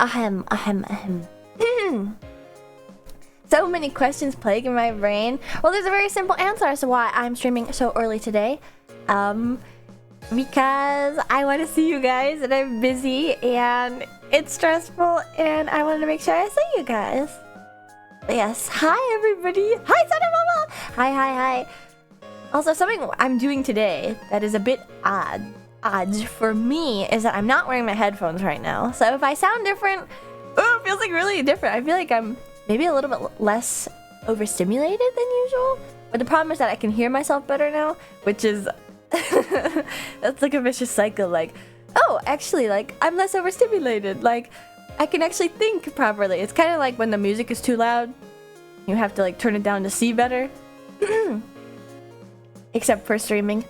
Ahem. So many questions plaguing my brain. Well, there's a very simple answer as to why I'm streaming so early today. Because I want to see you guys and I'm busy and it's stressful and I wanted to make sure I see you guys. But yes, hi everybody. Hi Sana Mama. Hi. Also, something I'm doing today that is a bit odd for me is that I'm not wearing my headphones right now. So if I sound different, it feels like really different. I feel like I'm maybe a little bit less overstimulated than usual. But the problem is that I can hear myself better now, which is that's like a vicious cycle. Like, oh, actually, like I'm less overstimulated. Like, I can actually think properly. It's kind of like when the music is too loud, you have to like turn it down to see better. Except for streaming.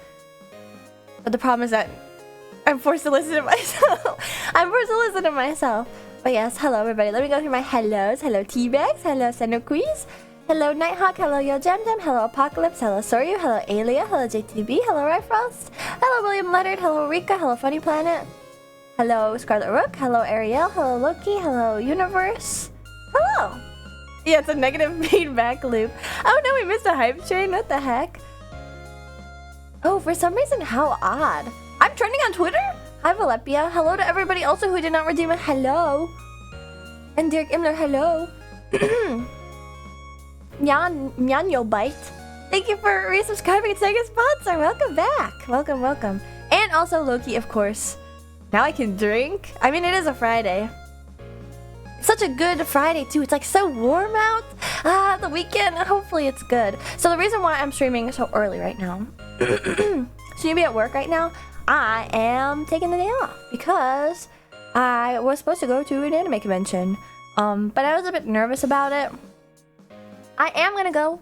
But the problem is that I'm forced to listen to myself. But yes, hello everybody. Let me go through my hellos. Hello Teabags. Hello Senoquiz. Hello Nighthawk. Hello Yo Jam. Hello Apocalypse. Hello Soryu. Hello Alia. Hello JTB. Hello Ryfrost. Hello William Leonard. Hello Rika. Hello Funny Planet. Hello Scarlet Rook. Hello Ariel. Hello Loki. Hello Universe. Hello. Yeah, it's a negative feedback loop. Oh no, we missed a hype train. What the heck? Oh, for some reason, how odd. I'm trending on Twitter? Hi, Valepia. Hello to everybody also who did not redeem a hello. And Derek Imler, hello. Nyanyo Bite. Thank you for resubscribing and saying a sponsor. Welcome back. Welcome. And also Loki, of course. Now I can drink. I mean, it is a Friday. It's such a good Friday, too. It's like so warm out. The weekend. Hopefully it's good. So the reason why I'm streaming so early right now. Should you be at work right now? I am taking the day off because I was supposed to go to an anime convention. But I was a bit nervous about it. I am gonna go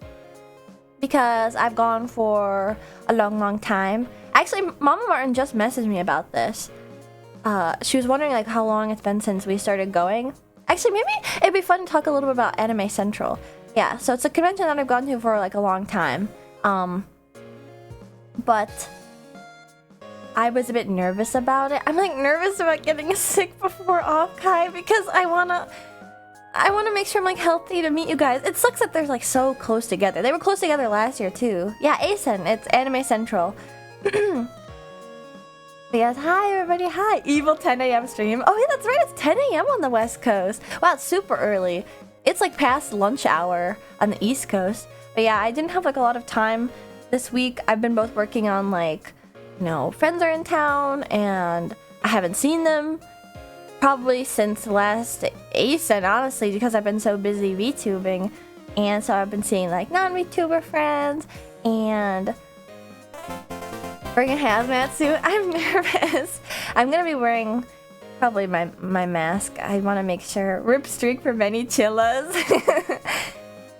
because I've gone for a long time. Actually, Mama Martin just messaged me about this. She was wondering like how long it's been since we started going. Actually, maybe it'd be fun to talk a little bit about Anime Central. Yeah, so it's a convention that I've gone to for like a long time. But I was a bit nervous about it. I'm like nervous about getting sick before offkai because I wanna make sure I'm like healthy to meet you guys. It sucks that they're like so close together. They were close together last year too. Yeah, ASEN, it's Anime Central. Yes, hi everybody, hi. Evil 10 a.m. stream. Oh yeah, that's right, it's 10 a.m. on the West Coast. Wow, it's super early. It's like past lunch hour on the East Coast. But yeah, I didn't have like a lot of time this week. I've been both working on like, you know, friends are in town and I haven't seen them probably since last ASEN, honestly, because I've been so busy VTubing. And so I've been seeing like non-VTuber friends and wearing a hazmat suit. I'm nervous. I'm gonna be wearing probably my mask. I want to make sure. Rip streak for many chillas.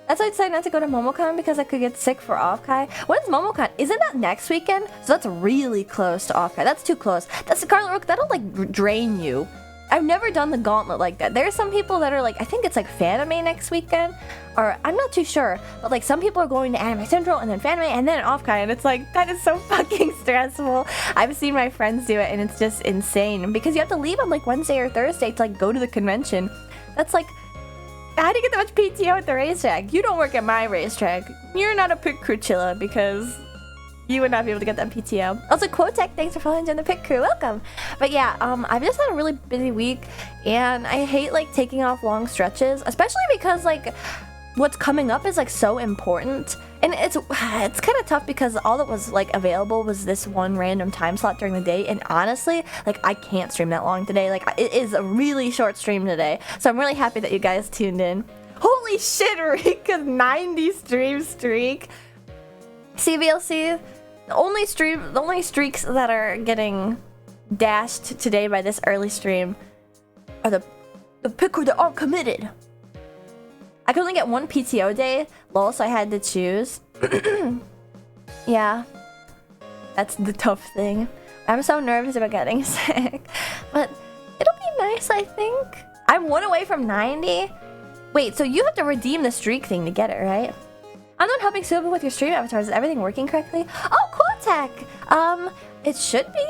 That's why I decided not to go to Momocon because I could get sick for offkai. When's Momocon? Isn't that next weekend? So that's really close to offkai. That's too close. That's Scarlet Rook. That'll like drain you. I've never done the gauntlet like that. There are some people that are like, I think it's like Fanime next weekend, or I'm not too sure, but like some people are going to Anime Central and then Fanime and then offkai, and it's like, that is so fucking stressful. I've seen my friends do it and it's just insane because you have to leave on like Wednesday or Thursday to like go to the convention. That's like, how do you get that much PTO at the racetrack? You don't work at my racetrack. You're not a pit crew chilla because you would not be able to get that PTO. Also, Quotek, thanks for following in the pit crew. Welcome. But yeah, I've just had a really busy week, and I hate like taking off long stretches, especially because like what's coming up is like so important, and it's kind of tough because all that was like available was this one random time slot during the day, and honestly, like I can't stream that long today. Like it is a really short stream today, so I'm really happy that you guys tuned in. Holy shit, Rika's 90 stream streak. CVLC. The only streaks that are getting dashed today by this early stream are the pit crew that aren't committed. I could only get one PTO day, lol, so I had to choose. Yeah, that's the tough thing. I'm so nervous about getting sick, but it'll be nice, I think. I'm one away from 90. Wait, so you have to redeem the streak thing to get it, right? I'm not helping Suba with your stream avatars. Is everything working correctly? Oh, Quotek! It should be.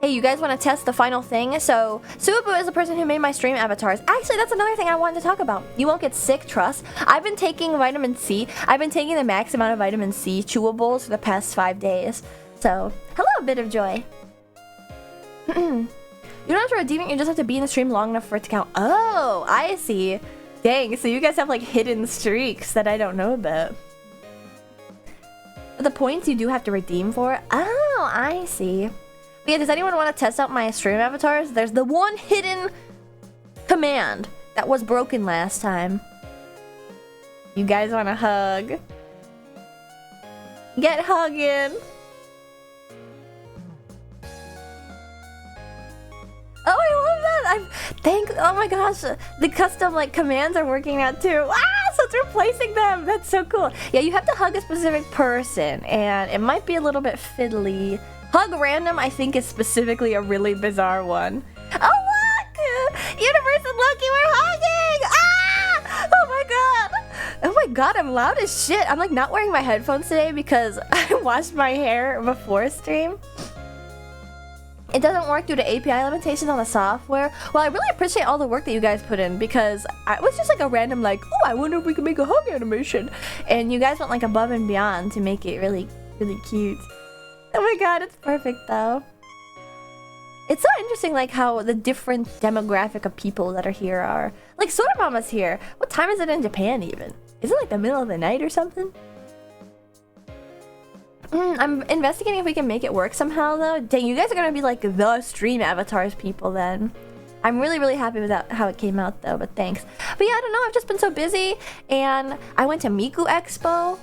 Hey, you guys want to test the final thing? So, Suabu is the person who made my stream avatars. Actually, that's another thing I wanted to talk about. You won't get sick, trust. I've been taking vitamin C. I've been taking the max amount of vitamin C chewables for the past 5 days. So, hello, Bit of Joy. You don't have to redeem it, you just have to be in the stream long enough for it to count. Oh, I see. Dang, so you guys have like hidden streaks that I don't know about. But the points you do have to redeem for? Oh, I see. But yeah, does anyone want to test out my stream avatars? There's the one hidden command that was broken last time. You guys want a hug? Get hugging. Oh, I love that! Oh my gosh, the custom like commands are working out too. Ah, so it's replacing them. That's so cool. Yeah, you have to hug a specific person, and it might be a little bit fiddly. Hug random, I think, is specifically a really bizarre one. Oh look! Universe and Loki, we're hugging! Ah! Oh my god! Oh my god, I'm loud as shit. I'm like not wearing my headphones today because I washed my hair before stream. It doesn't work due to API limitations on the software. Well, I really appreciate all the work that you guys put in because it was just like a random like, oh, I wonder if we can make a hug animation. And you guys went like above and beyond to make it really, really cute. Oh my god, it's perfect though. It's so interesting like how the different demographic of people that are here are. Like Soda Mama's here. What time is it in Japan even? Is it like the middle of the night or something? I'm investigating if we can make it work somehow though. Dang, you guys are gonna be like the stream avatars people then. I'm really, really happy with that, how it came out though, but thanks. But yeah, I don't know, I've just been so busy and I went to Miku Expo.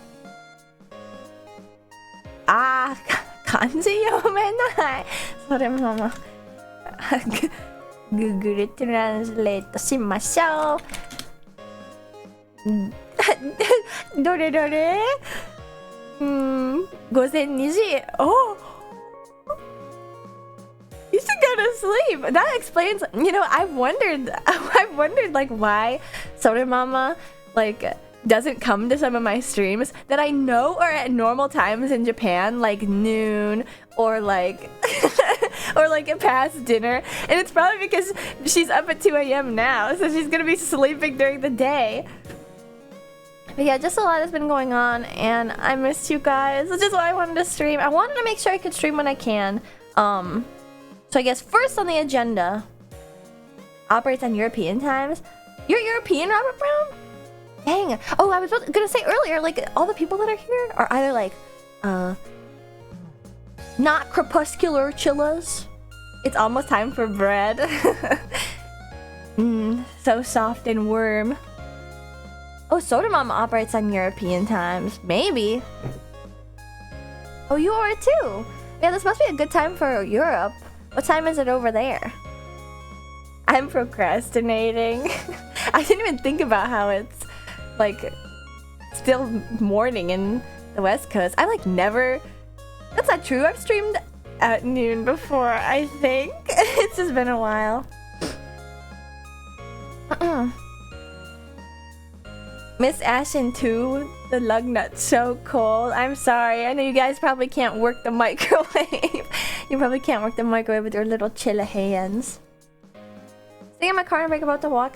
Ah, kanji yomenai. Sore mama. Google translate しましょう。どれどれ5020. Oh! You should go to sleep. That explains, you know, I've wondered like why Soda Mama like doesn't come to some of my streams that I know are at normal times in Japan, like noon or like or like past dinner, and it's probably because she's up at 2 a.m. now, so she's gonna be sleeping during the day. But yeah, just a lot has been going on, and I missed you guys, which is why I wanted to stream. I wanted to make sure I could stream when I can. So I guess first on the agenda, operates on European times. You're European, Robert Brown? Dang. Oh, I was gonna say earlier, like, all the people that are here are either like, not crepuscular chillas. It's almost time for bread. So soft and warm. Oh, Soda Mama operates on European times. Maybe. Oh, you are too. Yeah, this must be a good time for Europe. What time is it over there? I'm procrastinating. I didn't even think about how it's like still morning in the West Coast. I like never... That's not true. I've streamed at noon before, I think. It's just been a while. Miss Ashen 2, the lug nut's so cold. I'm sorry. I know you guys probably can't work the microwave. You probably can't work the microwave with your little chilla hands. Staying in my car and about to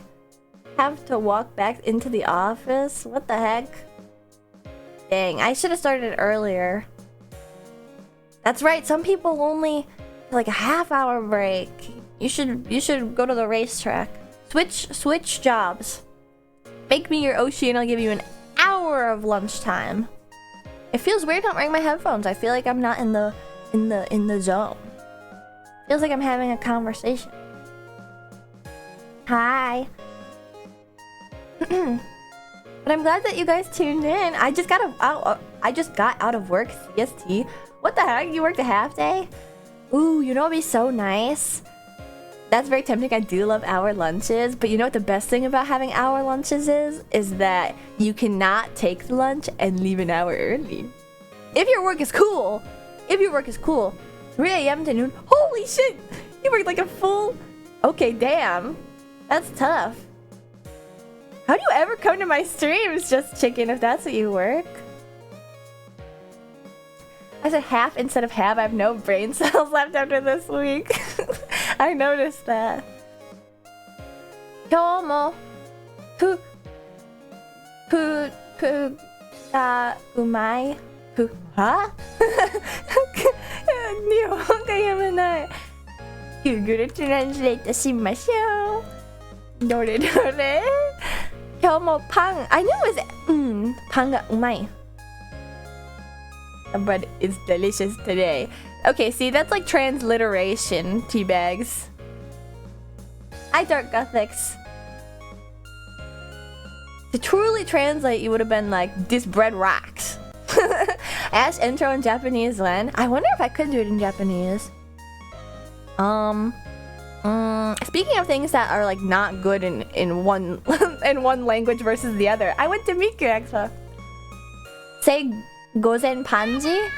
have to walk back into the office? What the heck? Dang, I should have started earlier. That's right, some people only like a half-hour break. You should go to the racetrack. Switch jobs. Make me your Oshi and I'll give you an hour of lunchtime. It feels weird not wearing my headphones. I feel like I'm not in the zone. Feels like I'm having a conversation. Hi. But I'm glad that you guys tuned in. I just got out of work, CST. What the heck? You worked a half day? Ooh, you know what'd be so nice? That's very tempting. I do love hour lunches, but you know what the best thing about having hour lunches is that you cannot take the lunch and leave an hour early. If your work is cool, 3 a.m. to noon. Holy shit! You worked like a full... Okay, damn. That's tough. How do you ever come to my streams, Just Chicken, if that's what you work? I said half instead of have. I have no brain cells left after this week. I noticed that. 今日もがうまい。は？日本が読めない。Google トランスレートしましょう。どれどれ？今日もパン。I knew it was パンがうまい。The bread is delicious today. Okay, see, that's like transliteration, teabags. Hi, Dark Gothics. To truly translate, you would have been like, this bread rocks. Ask intro in Japanese, Len. I wonder if I could do it in Japanese. Speaking of things that are like not good in one in one language versus the other, I went to Miku Expo. Say gozen panji?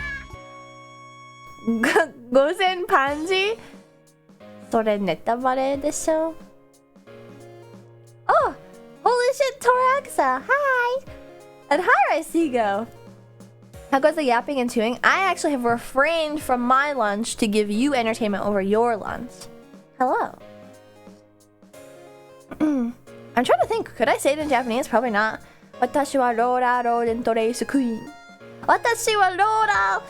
Gozen panji? それネタバレでしょ? Oh! Holy shit, Toraxa! Hi! And hi, Raisigo! How goes the yapping and chewing? I actually have refrained from my lunch to give you entertainment over your lunch. Hello. I'm trying to think. Could I say it in Japanese? Probably not. 私はローラーローデントレースクイーン。私はローラ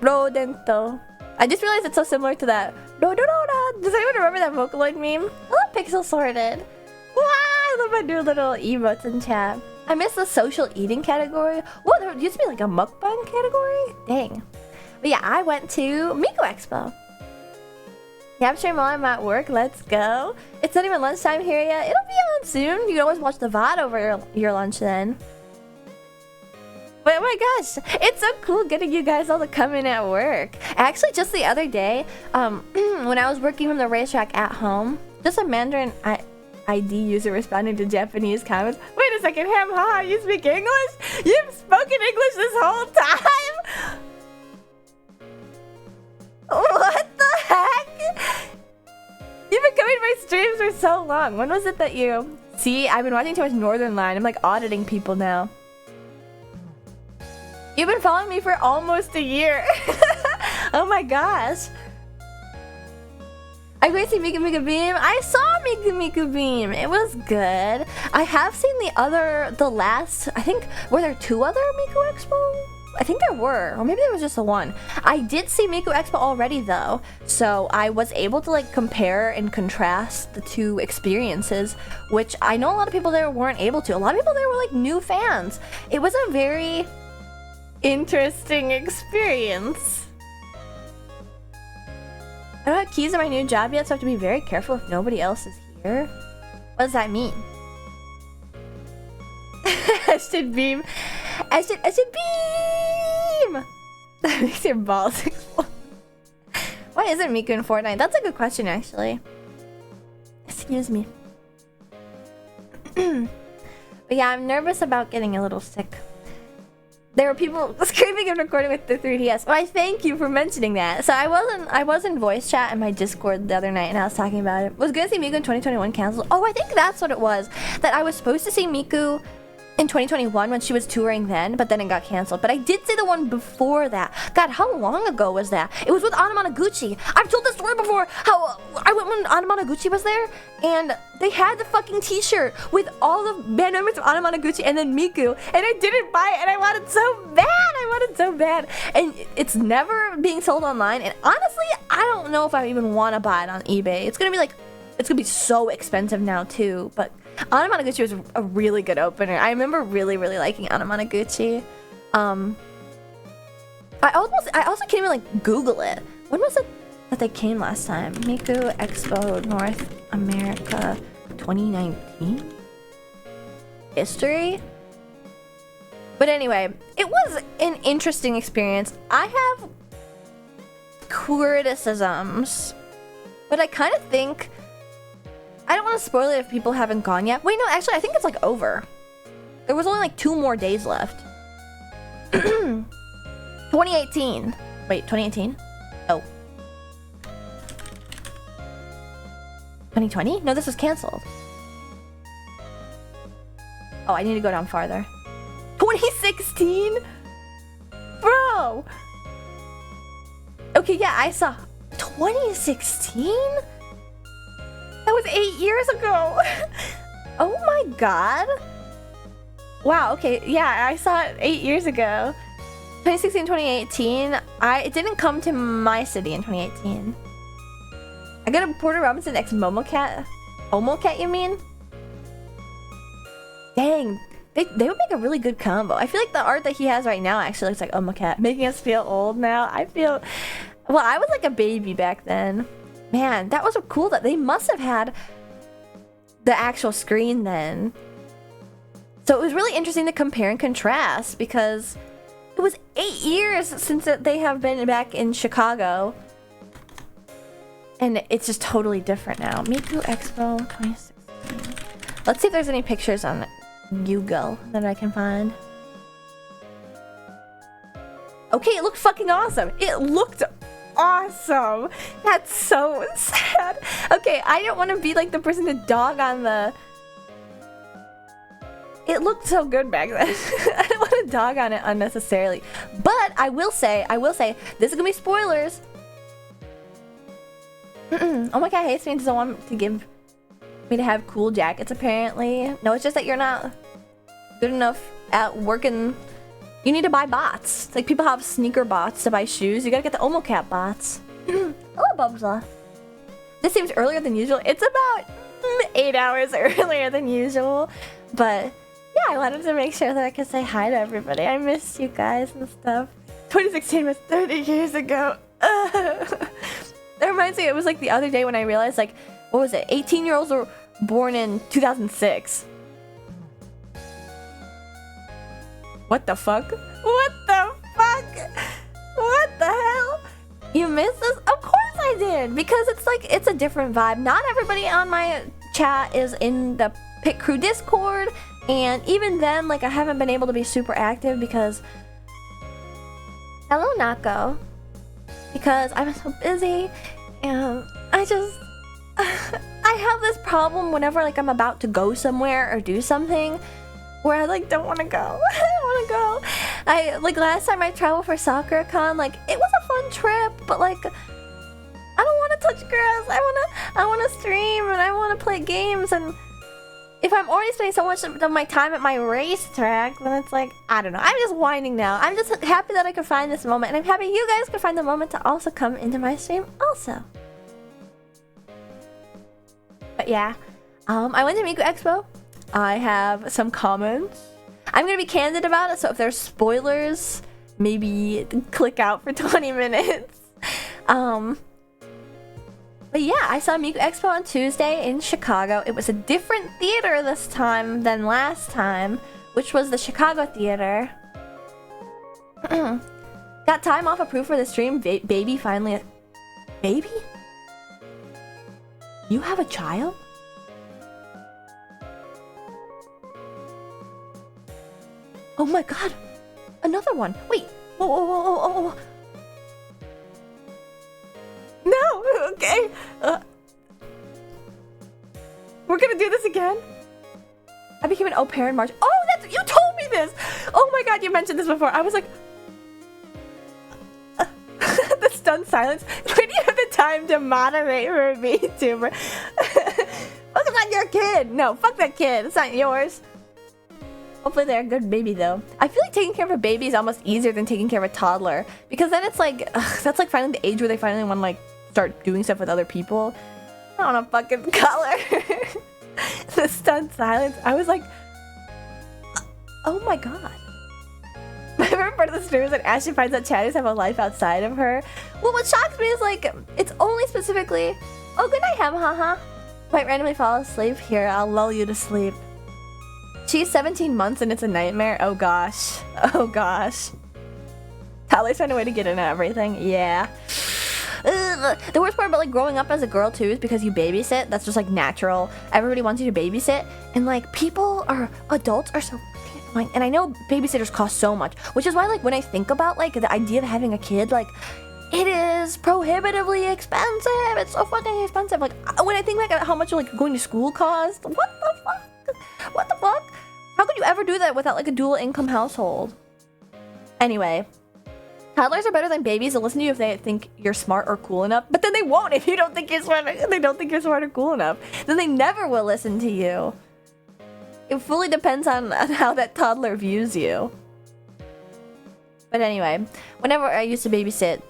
ーデント。I just realized it's so similar to that. Does anyone remember that Vocaloid meme? I love Pixel Sorted. Wow, I love my new little emotes in chat. I miss the social eating category. Whoa, there used to be like a mukbang category? Dang. But yeah, I went to Miku Expo. Yeah, I'm sure while I'm at work. Let's go. It's not even lunchtime here yet. It'll be on soon. You can always watch the VOD over your lunch then. But oh my gosh, it's so cool getting you guys all to come in at work. Actually, just the other day, when I was working from the racetrack at home, just a Mandarin ID user responding to Japanese comments. Wait a second, Ham, haha, you speak English? You've spoken English this whole time? What the heck? You've been coming to my streams for so long. When was it that you... See, I've been watching too much Northern Line. I'm like auditing people now. You've been following me for almost a year. Oh my gosh. I went to see Miku Miku Beam. I saw Miku Miku Beam. It was good. I have seen the last, I think, were there 2 other Miku Expo? I think there were, or maybe there was just the one. I did see Miku Expo already though, so I was able to like compare and contrast the 2 experiences, which I know a lot of people there weren't able to. A lot of people there were like new fans. It was a very interesting experience. I don't have keys to my new job yet, so I have to be very careful if nobody else is here. What does that mean? I should beam. I should beam! That makes your balls explode. Why isn't Miku in Fortnite? That's a good question, actually. Excuse me. But yeah, I'm nervous about getting a little sick. There were people screaming and recording with the 3DS. Well, I thank you for mentioning that. So I was in voice chat in my Discord the other night and I was talking about it. Was gonna see Miku in 2021 canceled. Oh, I think that's what it was. That I was supposed to see Miku in 2021 when she was touring then, but then it got canceled. But I did see the one before that. God, how long ago was that? It was with Anamanaguchi. I've told this story before, how I went when Anamanaguchi was there, and they had the fucking t-shirt with all the band members of Anamanaguchi and then Miku, and I didn't buy it, and I wanted so bad. And it's never being sold online, and honestly, I don't know if I even want to buy it on eBay. It's gonna be so expensive now too, but Anamanaguchi was a really good opener. I remember really liking Anamanaguchi. I also can't even like Google it. When was it that they came last time? Miku Expo North America 2019? History? But anyway, it was an interesting experience. I have criticisms, but I kind of think I don't want to spoil it if people haven't gone yet. Wait, no, actually, I think it's like over. There was only like 2 more days left. 2018. Wait, 2018? Oh. 2020? No, this was canceled. Oh, I need to go down farther. 2016? Bro! Okay, yeah, I saw 2016? That was 8 years ago. Oh my god. Wow, okay, yeah, I saw it 8 years ago. 2016, 2018. It didn't come to my city in 2018. I got a Porter Robinson X Momocat. Omocat, you mean? Dang, they would make a really good combo. I feel like the art that he has right now actually looks like Omocat, making us feel old now. Well, I was like a baby back then. Man, that was cool that they must have had the actual screen then. So it was really interesting to compare and contrast because it was 8 years since they have been back in Chicago. And it's just totally different now. Miku Expo 2016. Let's see if there's any pictures on Google that I can find. Okay, it looked fucking awesome. It looked awesome. That's so sad. Okay, I don't want to be like the person to dog on the... It looked so good back then. I don't want to dog on it unnecessarily. But I will say, this is gonna be spoilers. Oh my god, hates me and doesn't want to give me to have cool jackets apparently. No, it's just that you're not good enough at working. You need to buy bots. It's like people have sneaker bots to buy shoes. You gotta get the Omocat bots. Hello, Bubsla. This seems earlier than usual. It's about 8 hours earlier than usual. But yeah, I wanted to make sure that I could say hi to everybody. I missed you guys and stuff. 2016 was 30 years ago. That reminds me, it was like the other day when I realized, like, what was it? 18-year-olds were born in 2006. What the fuck? What the fuck? What the hell? You missed this? Of course I did! Because it's like, it's a different vibe. Not everybody on my chat is in the Pit Crew Discord. And even then, like, I haven't been able to be super active because... Hello, Nako. Because I'm so busy and I just I have this problem whenever like I'm about to go somewhere or do something where I like don't want to go. I don't want to go. I like last time I traveled for SoccerCon, like it was a fun trip, but like I don't want to touch grass. I want to stream and I want to play games, and if I'm already spending so much of my time at my racetrack, then it's like, I don't know. I'm just whining now. I'm just happy that I could find this moment, and I'm happy you guys could find the moment to also come into my stream also. But yeah, I went to Miku Expo. I have some comments. I'm going to be candid about it, so if there's spoilers, maybe click out for 20 minutes. But yeah, I saw Miku Expo on Tuesday in Chicago. It was a different theater this time than last time, which was the Chicago theater. Got time off approved for the stream. Baby finally... Baby? You have a child? Oh my god! Another one! Wait! Whoa, whoa, whoa, whoa, whoa, whoa. No! Okay! We're gonna do this again? I became an au pair in March. Oh, that's... You told me this! Oh my god, you mentioned this before. I was like... the stunned silence. Where do you have the time to moderate for a VTuber? Focus on your kid! No, fuck that kid. It's not yours. Hopefully they're a good baby though. I feel like taking care of a baby is almost easier than taking care of a toddler, because then it's like, that's like finding the age where they finally want to like start doing stuff with other people. I don't know, fucking color. The stunned silence. I was like, oh my god. My favorite part of the stream is that Ashley finds that chatters have a life outside of her. Well, what shocks me is like, it's only specifically, oh good night, haha. Might randomly fall asleep. Here, I'll lull you to sleep. She's 17 months and it's a nightmare. Oh gosh. Oh gosh. Tyler's found a way to get into everything. Yeah. Ugh. The worst part about like growing up as a girl too is because you babysit. That's just like natural. Everybody wants you to babysit. And like adults are so annoying. And I know babysitters cost so much. Which is why like when I think about like the idea of having a kid, like it is prohibitively expensive. It's so fucking expensive. Like when I think like how much like going to school costs. What the fuck? What the fuck? How could you ever do that without like a dual income household? Anyway, Toddlers are better than babies. They'll listen to you if they think you're smart or cool enough, but then they won't if you don't think you're smart. They don't think you're smart or cool enough. Then they never will listen to you. It fully depends on how that toddler views you. But anyway, whenever I used to babysit,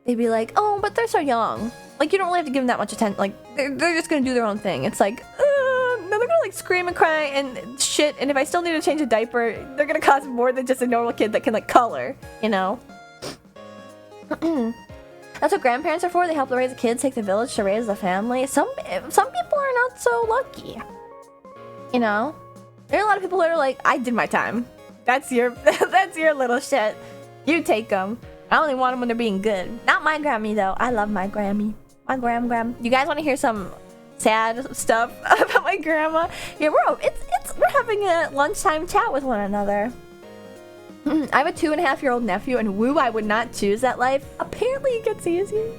they'd be like, "Oh, but they're so young. Like, you don't really have to give them that much attention. Like, they're just gonna do their own thing." It's like, no, they're gonna like scream and cry and shit. And if I still need to change a diaper, they're gonna cost more than just a normal kid that can like color, you know? That's what grandparents are for. They help raise the kids, take the village to raise the family. Some people are not so lucky. You know? There are a lot of people that are like, "I did my time. That's your that's your little shit. You take them. I only want them when they're being good." Not my Grammy though. I love my Grammy. My gram. You guys want to hear some sad stuff about my grandma? Yeah, we're having a lunchtime chat with one another. I have a 2.5-year-old nephew, and woo, I would not choose that life. Apparently it gets easier.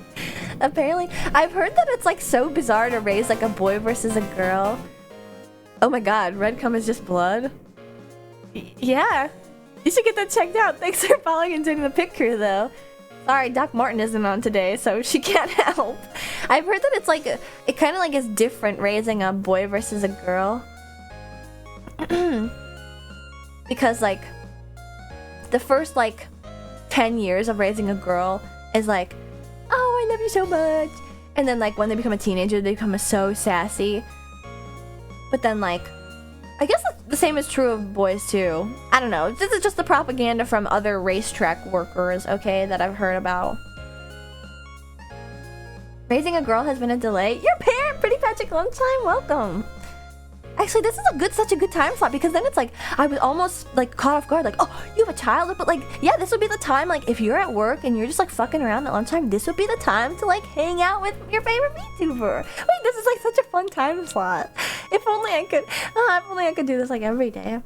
Apparently. I've heard that it's like so bizarre to raise like a boy versus a girl. Oh my god, red cum is just blood? Yeah. You should get that checked out. Thanks for following and joining the pit crew though. Sorry, Doc Martin isn't on today, so she can't help. I've heard that it's like, it kind of like is different raising a boy versus a girl. Because like, the first like 10 years of raising a girl is like, "Oh, I love you so much." And then like when they become a teenager, they become so sassy. But then like, I guess the same is true of boys too. I don't know. This is just the propaganda from other racetrack workers, okay, that I've heard about. Raising a girl has been a delay. Your parent, Pretty Patrick, long time, welcome. Actually, this is such a good time slot, because then it's like, I was almost like caught off guard, like, "Oh, you have a child?" But like, yeah, this would be the time, like, if you're at work and you're just like fucking around at lunchtime, this would be the time to like hang out with your favorite VTuber. Wait, this is like such a fun time slot. If only I could do this like every day.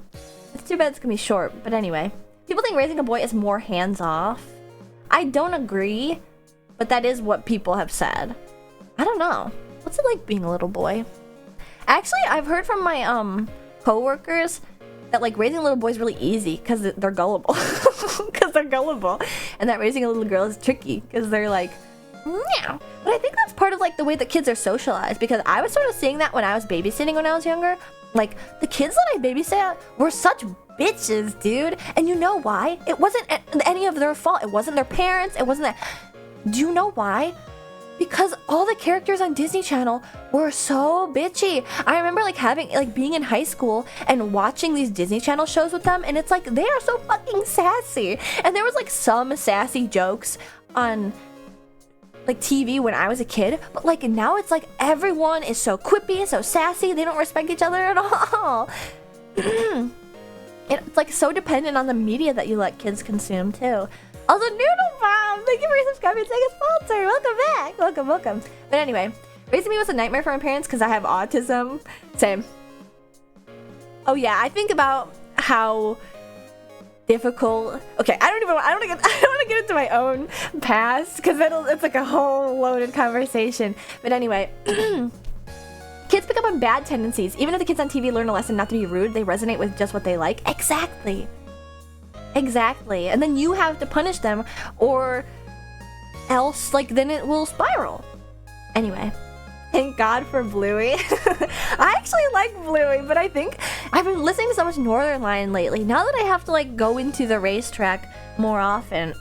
It's too bad it's gonna be short, but anyway. People think raising a boy is more hands-off. I don't agree, but that is what people have said. I don't know. What's it like being a little boy? Actually, I've heard from my co-workers that like raising a little boy is really easy because they're gullible. Because they're gullible. And that raising a little girl is tricky because they're like, "Meow." But I think that's part of like the way that kids are socialized, because I was sort of seeing that when I was babysitting when I was younger. Like, the kids that I babysat were such bitches, dude. And you know why? It wasn't any of their fault. It wasn't their parents. It wasn't that. Do you know why? Because all the characters on Disney Channel were so bitchy. I remember like being in high school and watching these Disney Channel shows with them, and it's like, they are so fucking sassy. And there was like some sassy jokes on like TV when I was a kid, but like now it's like everyone is so quippy, so sassy, they don't respect each other at all. It's like so dependent on the media that you let kids consume too. Also, Noodle Bomb, thank you for subscribing to a sponsor. Welcome back. Welcome. But anyway, raising me was a nightmare for my parents because I have autism. Same. Oh yeah, I think about how difficult. Okay, I don't want to get into my own past because it's like a whole loaded conversation. But anyway, kids pick up on bad tendencies. Even if the kids on TV learn a lesson not to be rude, they resonate with just what they like. Exactly. And then you have to punish them, or else, like, then it will spiral. Anyway, thank God for Bluey. I actually like Bluey, but I think I've been listening to so much Northern Lion lately. Now that I have to, like, go into the racetrack more often,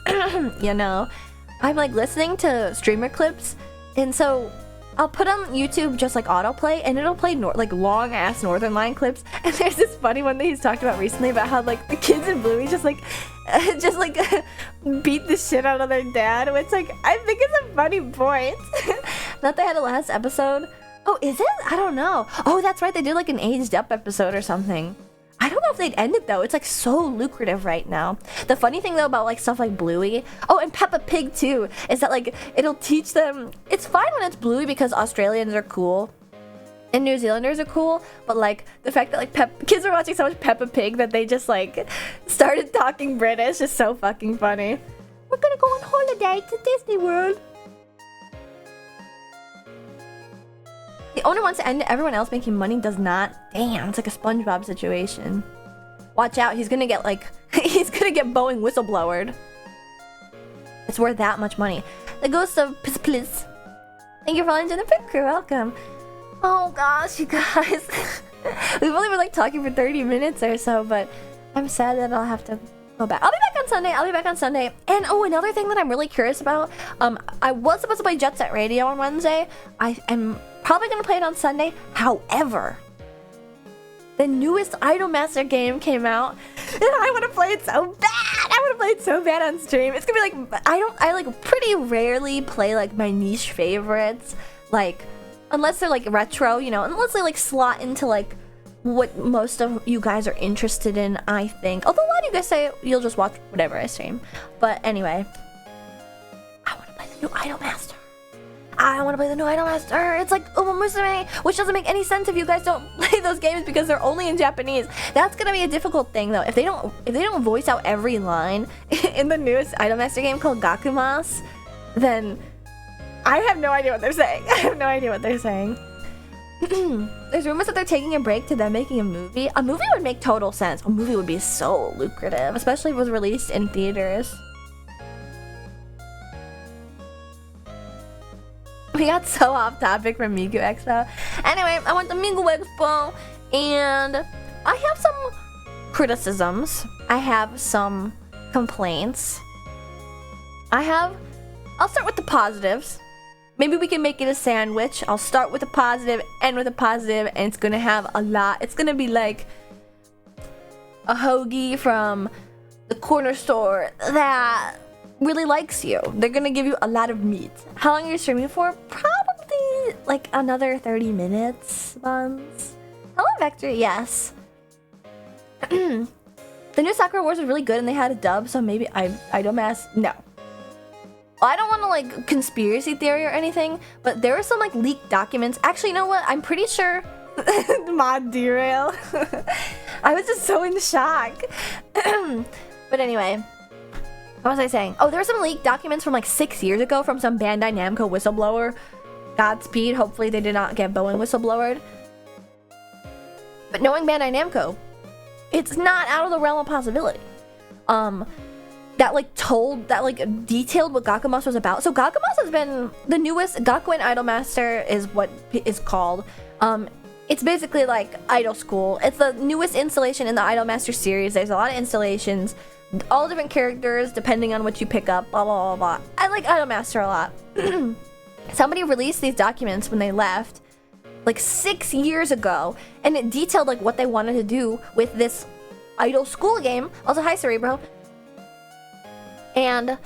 you know, I'm, like, listening to streamer clips, and so I'll put on YouTube just like autoplay, and it'll play like long ass Northern Lion clips. And there's this funny one that he's talked about recently about how like the kids in Bluey just beat the shit out of their dad, which like I think is a funny point. Not they had a last episode. Oh, is it? I don't know. Oh, that's right. They did like an aged up episode or something. I don't know if they'd end it though. It's like so lucrative right now. The funny thing though about like stuff like Bluey, oh, and Peppa Pig too, is that like it'll teach them. It's fine when it's Bluey because Australians are cool and New Zealanders are cool, but like the fact that like kids are watching so much Peppa Pig that they just like started talking British is so fucking funny. We're gonna go on holiday to Disney World. The owner wants to end it, everyone else making money does not. Damn, it's like a SpongeBob situation. Watch out, he's gonna get like, he's gonna get Boeing whistleblowered. It's worth that much money. The Ghost of Please. Thank you for lunching the pick crew. Welcome. Oh gosh, you guys. We've only been like talking for 30 minutes or so, but I'm sad that I'll have to go back. I'll be back on Sunday. And oh, another thing that I'm really curious about. I was supposed to play Jet Set Radio on Wednesday. I am probably gonna play it on Sunday. However, the newest Idolmaster game came out, and I want to play it so bad. I want to play it so bad on stream. It's gonna be like I like pretty rarely play like my niche favorites, like unless they're like retro, you know, unless they like slot into like what most of you guys are interested in, I think. Although a lot of you guys say you'll just watch whatever I stream. But anyway, I want to play the new Idolmaster. It's like Uma Musume, which doesn't make any sense if you guys don't play those games because they're only in Japanese. That's gonna be a difficult thing though. If they don't voice out every line in the newest Idolmaster game called Gakumas, then I have no idea what they're saying. There's rumors that they're taking a break to them making a movie. A movie would make total sense. A movie would be so lucrative, especially if it was released in theaters. We got so off topic from Miku Expo. Anyway, I went to Miku Expo and I have some criticisms. I have some complaints. I'll start with the positives. Maybe we can make it a sandwich. I'll start with a positive, end with a positive, and it's gonna have a lot. It's gonna be like a hoagie from the corner store that really likes you. They're gonna give you a lot of meat. How long are you streaming for? Probably like another 30 minutes, Buns. Hello, Vector. Yes. The new Sakura Wars was really good and they had a dub, so maybe Idolmaster. No. I don't want to like conspiracy theory or anything, but there were some like leaked documents. Actually, you know what? I'm pretty sure. Mod derail. I was just so in shock. But anyway. What was I saying? Oh, there were some leaked documents from like 6 years ago from some Bandai Namco whistleblower. Godspeed. Hopefully they did not get Boeing whistleblowered. But knowing Bandai Namco, it's not out of the realm of possibility. That detailed what Gakumas was about. So Gakumas has been the newest. Gakuen Idolmaster is what is called. It's basically like Idol School. It's the newest installation in the Idolmaster series. There's a lot of installations. All different characters depending on what you pick up, blah blah blah blah. I like Idolmaster a lot. Somebody released these documents when they left like 6 years ago, and it detailed like what they wanted to do with this Idol School game. Also, hi Cerebro. And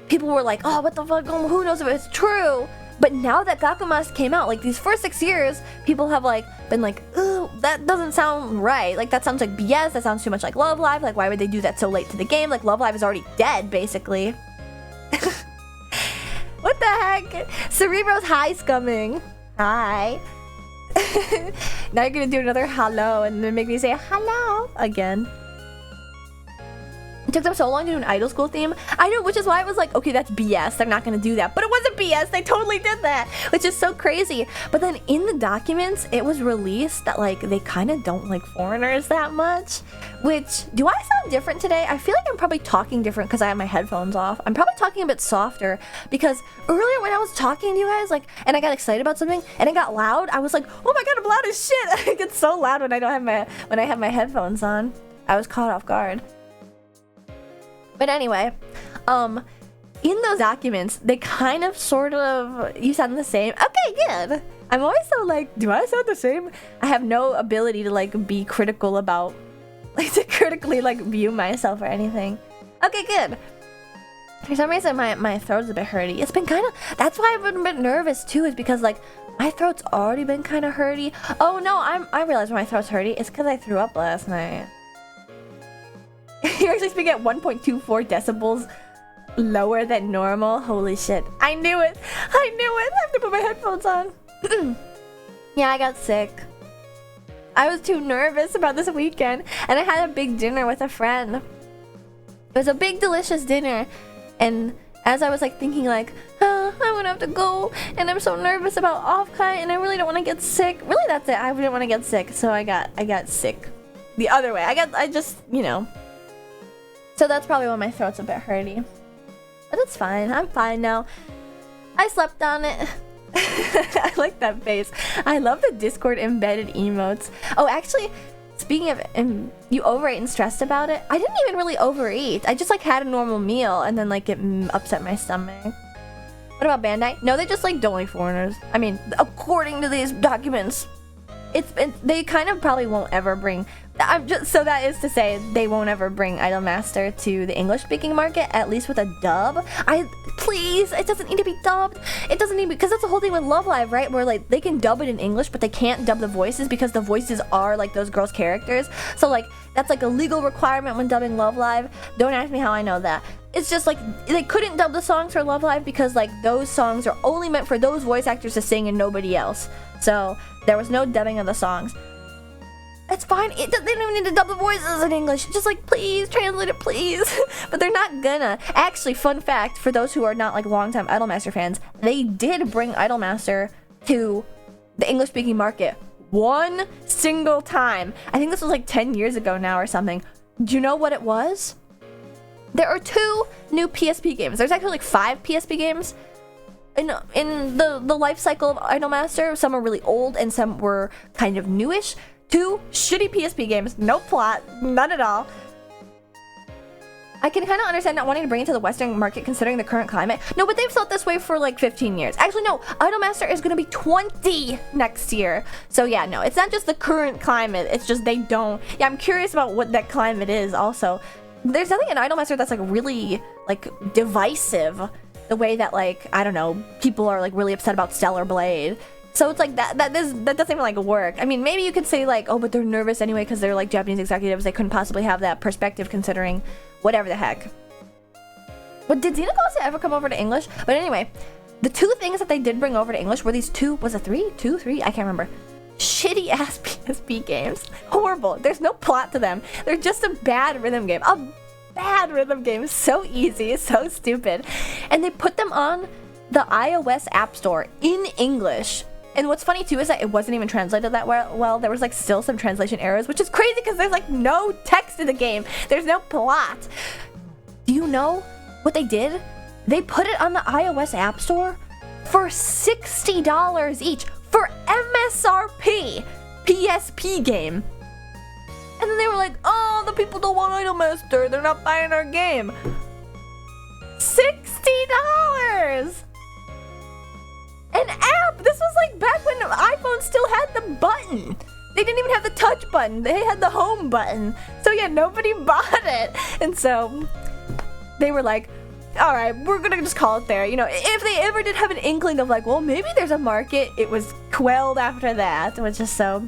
people were like, oh, what the fuck, who knows if it's true? But now that Gakumas came out, like these first 6 years, people have like been like, ooh, that doesn't sound right. Like that sounds like BS. That sounds too much like Love Live. Like why would they do that so late to the game? Like Love Live is already dead, basically. What the heck? Cerebro's hi scumming. Hi. Now you're gonna do another hello and then make me say hello again. It took them so long to do an Idol School theme. I know, which is why I was like, okay, that's BS. They're not gonna do that. But it wasn't BS. They totally did that, which is so crazy. But then in the documents, it was released that like they kind of don't like foreigners that much. Which, do I sound different today? I feel like I'm probably talking different because I have my headphones off. I'm probably talking a bit softer because earlier when I was talking to you guys, like, and I got excited about something and it got loud, I was like, oh my god, I'm loud as shit. It gets so loud when I have my headphones on. I was caught off guard. But anyway, in those documents, they kind of sort of, you sound the same. Okay, good. I'm always so like, do I sound the same? I have no ability to like be critical about, like to critically like view myself or anything. Okay, good. For some reason, my throat's a bit hurty. It's been kind of, that's why I've been a bit nervous too, is because like, my throat's already been kind of hurty. Oh no, I realized why my throat's hurty. It's because I threw up last night. You're actually speaking at 1.24 decibels lower than normal. Holy shit. I knew it. I have to put my headphones on. Yeah, I got sick. I was too nervous about this weekend. And I had a big dinner with a friend. It was a big, delicious dinner. And as I was like thinking like, I'm gonna have to go. And I'm so nervous about offkai. And I really don't want to get sick. Really, that's it. I didn't want to get sick. So I got sick. The other way. I just, you know. So that's probably why my throat's a bit hurty. but it's fine. I'm fine now. I slept on it. I like that face. I love the Discord embedded emotes. Oh, actually, speaking of you overate and stressed about it, I didn't even really overeat. I just like had a normal meal and then like it upset my stomach. What about Bandai? No, they just like don't like foreigners. I mean, according to these documents, they kind of probably won't ever bring. So that is to say, they won't ever bring Idolmaster to the English-speaking market, at least with a dub. Please, it doesn't need to be dubbed. It doesn't need, because that's the whole thing with Love Live, right? Where like they can dub it in English, but they can't dub the voices because the voices are like those girls' characters. So like that's like a legal requirement when dubbing Love Live. Don't ask me how I know that. It's just like they couldn't dub the songs for Love Live because like those songs are only meant for those voice actors to sing and nobody else. So there was no dubbing of the songs. It's fine. They don't even need to dub the voices in English. Just like, please, translate it, please. But they're not gonna. Actually, fun fact, for those who are not like longtime Idolmaster fans, they did bring Idolmaster to the English-speaking market one single time. I think this was like 10 years ago now or something. Do you know what it was? There are 2 new PSP games. There's actually like 5 PSP games in the life cycle of Idolmaster. Some are really old and some were kind of newish. 2 shitty PSP games, no plot, none at all. I can kind of understand not wanting to bring it to the Western market considering the current climate. No, but they've felt this way for like 15 years. Actually, no, Idolmaster is going to be 20 next year. So yeah, no, it's not just the current climate. It's just they don't. Yeah, I'm curious about what that climate is also. There's nothing in Idolmaster that's like really like divisive. The way that like, I don't know, people are like really upset about Stellar Blade. So it's like that doesn't even like work. I mean, maybe you could say like, oh, but they're nervous anyway because they're like Japanese executives. They couldn't possibly have that perspective considering whatever the heck. But did Xenogosa ever come over to English? But anyway, the 2 things that they did bring over to English were these 2, was it 3? 2, 3? I can't remember. Shitty ass PSP games. Horrible. There's no plot to them. They're just a bad rhythm game. A bad rhythm game. So easy, so stupid. And they put them on the iOS App Store in English. And what's funny too is that it wasn't even translated that well. There was like still some translation errors, which is crazy because there's like no text in the game. There's no plot. Do you know what they did? They put it on the iOS App Store for $60 each for MSRP PSP game. And then they were like, oh, the people don't want Idolmaster. They're not buying our game. $60! An app! This was like back when iPhone still had the button. They didn't even have the touch button. They had the home button. So yeah, nobody bought it. And so they were like, all right, we're gonna just call it there. You know, if they ever did have an inkling of like, well, maybe there's a market, it was quelled after that, which is so.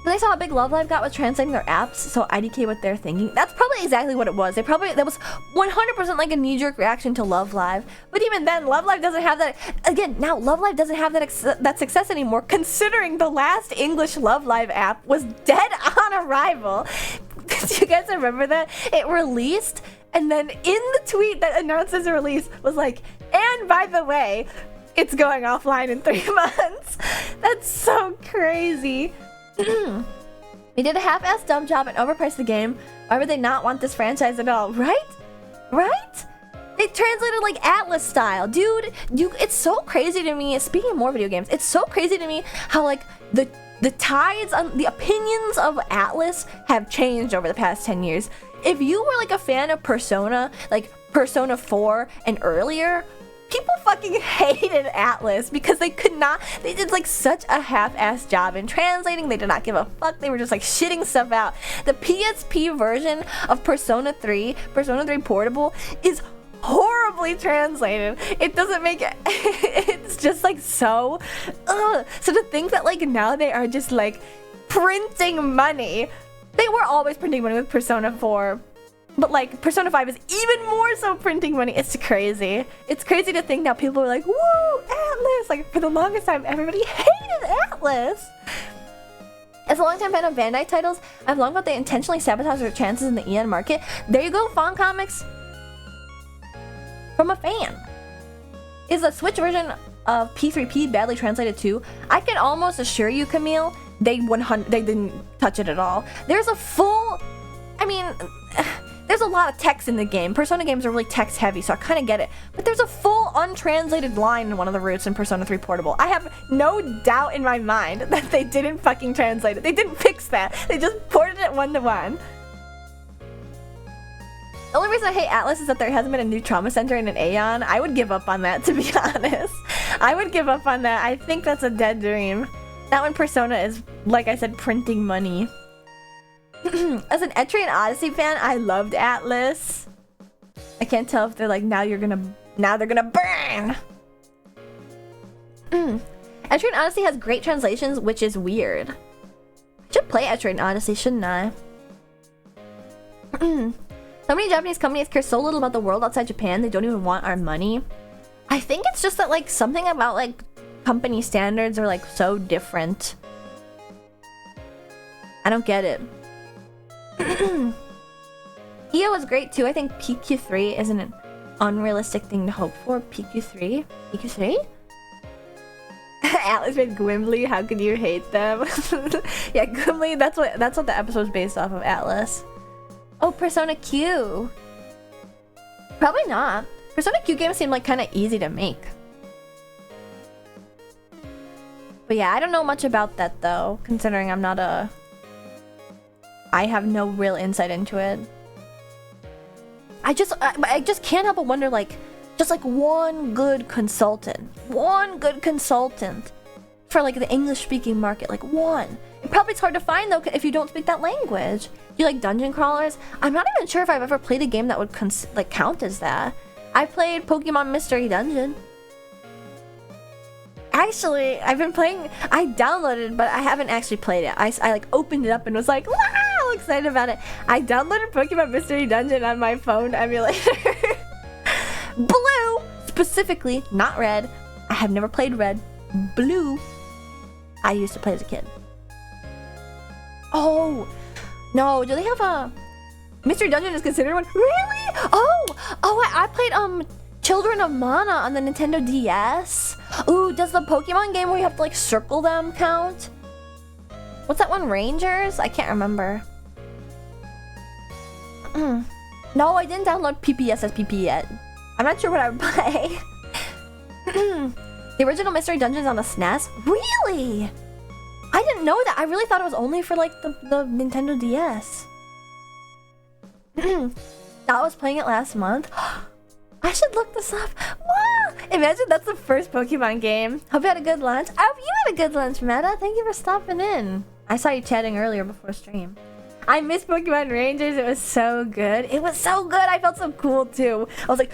They saw how big Love Live got with translating their apps, so IDK what they're thinking. That's probably exactly what it was. That was 100% like a knee-jerk reaction to Love Live. But even then, Love Live doesn't have that. Again, now Love Live doesn't have that success anymore, considering the last English Love Live app was dead on arrival. Do you guys remember that? It released, and then in the tweet that announces the release was like, and by the way, it's going offline in 3 months. That's so crazy. They did a half-assed dumb job and overpriced the game. Why would they not want this franchise at all? Right? Right? They translated like Atlas style. Dude, it's so crazy to me. Speaking of more video games, it's so crazy to me how like the tides on the opinions of Atlas have changed over the past 10 years. If you were like a fan of Persona, like Persona 4 and earlier, people fucking hated Atlas because they did like such a half-assed job in translating. They did not give a fuck. They were just like shitting stuff out. The PSP version of Persona 3 Portable, is horribly translated. It doesn't make it, it's just like so, So to think that like now they are just like printing money. They were always printing money with Persona 4. But like Persona 5 is even more so printing money. It's crazy. It's crazy to think now people are like, woo, Atlas. Like for the longest time, everybody hated Atlas. As a longtime fan of Bandai titles, I've long felt they intentionally sabotage their chances in the EN market. There you go, Fawn Comics. From a fan. Is the Switch version of P3P badly translated too? I can almost assure you, Camille, they didn't touch it at all. There's a full, there's a lot of text in the game. Persona games are really text heavy, so I kind of get it. But there's a full untranslated line in one of the routes in Persona 3 Portable. I have no doubt in my mind that they didn't fucking translate it. They didn't fix that. They just ported it 1-to-1. The only reason I hate Atlas is that there hasn't been a new trauma center in an Aeon. I would give up on that, to be honest. I would give up on that. I think that's a dead dream. That one Persona is, like I said, printing money. As an Etrian Odyssey fan, I loved Atlas. I can't tell if they're like, now they're gonna burn. Etrian Odyssey has great translations, which is weird. I should play Etrian Odyssey, shouldn't I? So many Japanese companies care so little about the world outside Japan, they don't even want our money. I think it's just that, like, something about, like, company standards are, like, so different. I don't get it. EO was great, too. I think PQ3 isn't an unrealistic thing to hope for. PQ3? PQ3? Atlas made Gwimbly, how could you hate them? Yeah, Gwimbly, that's what the episode's based off of, Atlas. Oh, Persona Q. Probably not. Persona Q games seem like kind of easy to make. But yeah, I don't know much about that though, considering I'm not a... I have no real insight into it. I just can't help but wonder, like, just like one good consultant for like the English-speaking market, like one. It probably it's hard to find though if you don't speak that language. Do you like dungeon crawlers? I'm not even sure if I've ever played a game that would like count as that. I played Pokemon Mystery Dungeon. Actually, I've been playing. I downloaded, but I haven't actually played it. I like opened it up and was like, wow, excited about it. I downloaded Pokemon Mystery Dungeon on my phone emulator. Blue, specifically, not red. I have never played red. Blue, I used to play as a kid. Oh, no, do they have a... Mystery Dungeon is considered one? Really? Oh, I played, Children of Mana on the Nintendo DS. Ooh, does the Pokemon game where you have to, like, circle them count? What's that one, Rangers? I can't remember. No, I didn't download PPSSPP yet. I'm not sure what I would play. The original Mystery Dungeons on the SNES? Really? I didn't know that. I really thought it was only for like the Nintendo DS. I was playing it last month. I should look this up. Wow! Imagine that's the first Pokemon game. Hope you had a good lunch. I hope you had a good lunch, Meta. Thank you for stopping in. I saw you chatting earlier before stream. I missed Pokemon Rangers. It was so good. It was so good. I felt so cool too. I was like,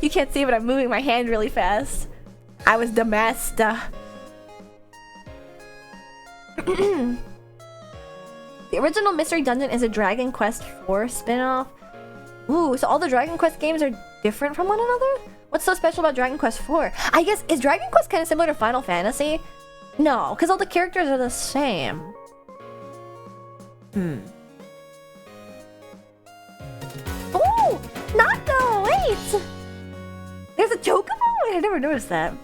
you can't see, but I'm moving my hand really fast. I was the master. The original Mystery Dungeon is a Dragon Quest IV spin-off. Ooh, so all the Dragon Quest games are different from one another? What's so special about Dragon Quest IV? I guess, is Dragon Quest kind of similar to Final Fantasy? No, because all the characters are the same. Oh, Nako, wait! There's a Chocobo? Wait, I never noticed that.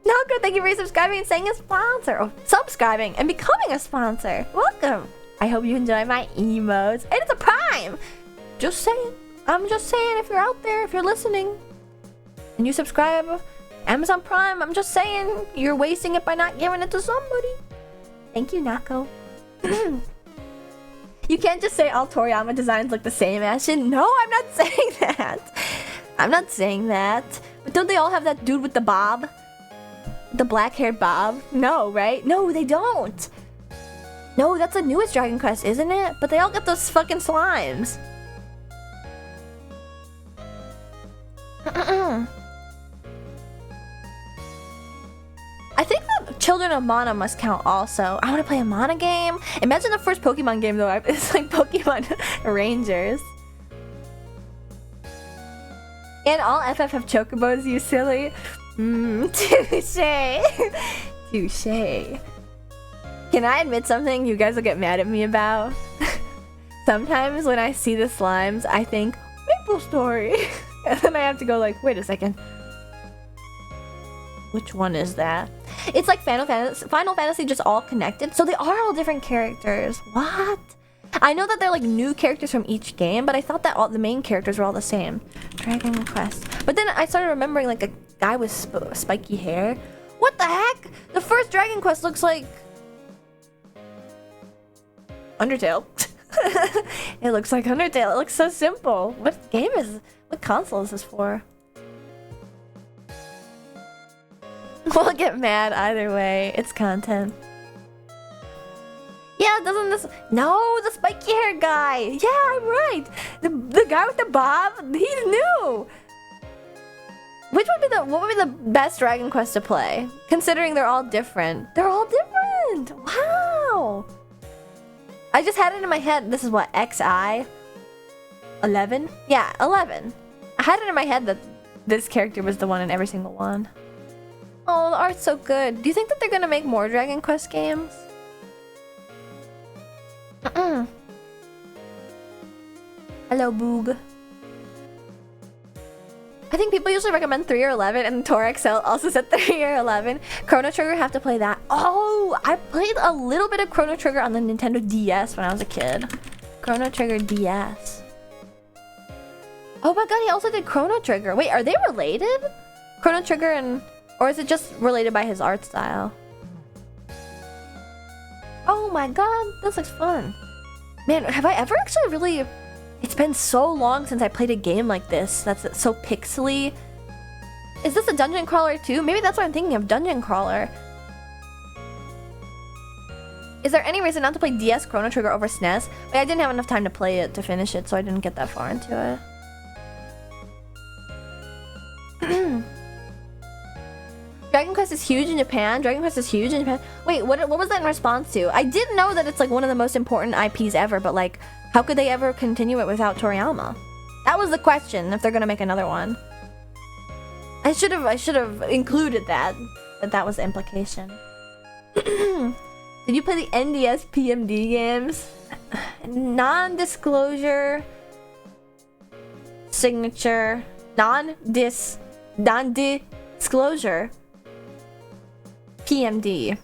Nako, thank you for subscribing and saying a sponsor. Oh, subscribing and becoming a sponsor. Welcome. I hope you enjoy my emotes. And it's a Prime! Just saying. I'm just saying, if you're out there, if you're listening, and you subscribe, Amazon Prime, I'm just saying, you're wasting it by not giving it to somebody. Thank you, Nako. You can't just say all Toriyama designs look the same, Ashin. No, I'm not saying that. I'm not saying that. But don't they all have that dude with the bob? The black-haired bob? No, right? No, they don't. No, that's the newest Dragon Quest, isn't it? But they all got those fucking slimes. I think that Children of Mana must count also. I want to play a Mana game. Imagine the first Pokemon game though. It's like Pokemon Rangers. And all FF have chocobos, you silly. Touche. Touche. Can I admit something you guys will get mad at me about? Sometimes when I see the slimes, I think, Maple Story. And then I have to go like, wait a second. Which one is that? It's like Final Fantasy just all connected. So they are all different characters. What? I know that they're like new characters from each game, but I thought that all the main characters were all the same. Dragon Quest. But then I started remembering like a guy with spiky hair. What the heck? The first Dragon Quest looks like Undertale. It looks like Undertale. It looks so simple. What game is? What console is this for? We'll get mad either way. It's content. Yeah, doesn't this... No, the spiky hair guy. Yeah, I'm right. The guy with the bob, he's new. Which would be what would be the best Dragon Quest to play? Considering they're all different. They're all different. Wow. I just had it in my head. This is what, XI? 11? Yeah, 11. I had it in my head that this character was the one in every single one. Oh, the art's so good. Do you think that they're gonna make more Dragon Quest games? Hello, Boog. I think people usually recommend 3 or 11, and TorXL also said 3 or 11. Chrono Trigger, have to play that. Oh, I played a little bit of Chrono Trigger on the Nintendo DS when I was a kid. Chrono Trigger DS. Oh my god, he also did Chrono Trigger. Wait, are they related? Chrono Trigger and... Or is it just related by his art style? Oh my god, this looks fun. Man, have I ever actually really... It's been so long since I played a game like this that's so pixely. Is this a dungeon crawler too? Maybe that's what I'm thinking of, dungeon crawler. Is there any reason not to play DS Chrono Trigger over SNES? Wait, I didn't have enough time to play it to finish it, so I didn't get that far into it. Dragon Quest is huge in Japan. Dragon Quest is huge in Japan. Wait, what was that in response to? I did know that it's like one of the most important IPs ever, but like, how could they ever continue it without Toriyama? That was the question, if they're gonna make another one. I should have included that was the implication. Did you play the NDS PMD games? Non-disclosure, signature, non-disclosure, PMD.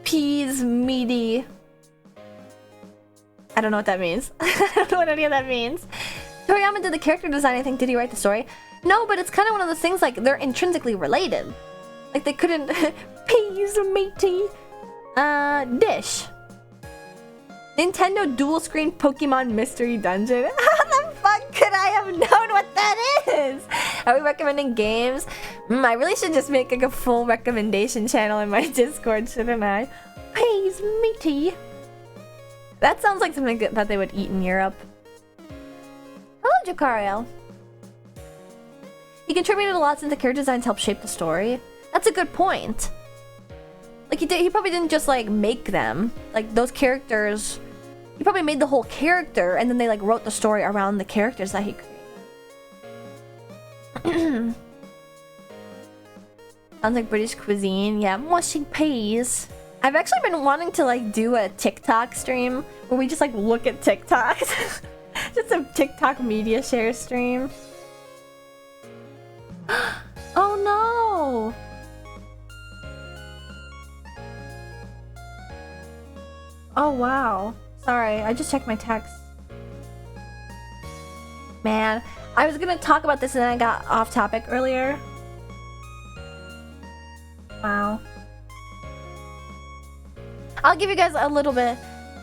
Peas, meaty. I don't know what that means. I don't know what any of that means. Toriyama did the character design, I think. Did he write the story? No, but it's kind of one of those things like they're intrinsically related. Like they couldn't... Peas, meaty. Dish. Nintendo dual screen Pokemon Mystery Dungeon. How the fuck could I have known what that is? Are we recommending games? I really should just make like a full recommendation channel in my Discord, shouldn't I? Peas, meaty. That sounds like something that they would eat in Europe. Hello, Jacariel. He contributed a lot since the character designs helped shape the story. That's a good point. Like he probably didn't just like make them. Like those characters, he probably made the whole character and then they like wrote the story around the characters that he created. Sounds like British cuisine. Yeah, washing peas. I've actually been wanting to like do a TikTok stream where we just like look at TikToks. Just a TikTok media share stream. Oh no! Oh wow. Sorry, I just checked my text. Man, I was gonna talk about this and then I got off topic earlier. Wow. I'll give you guys a little bit.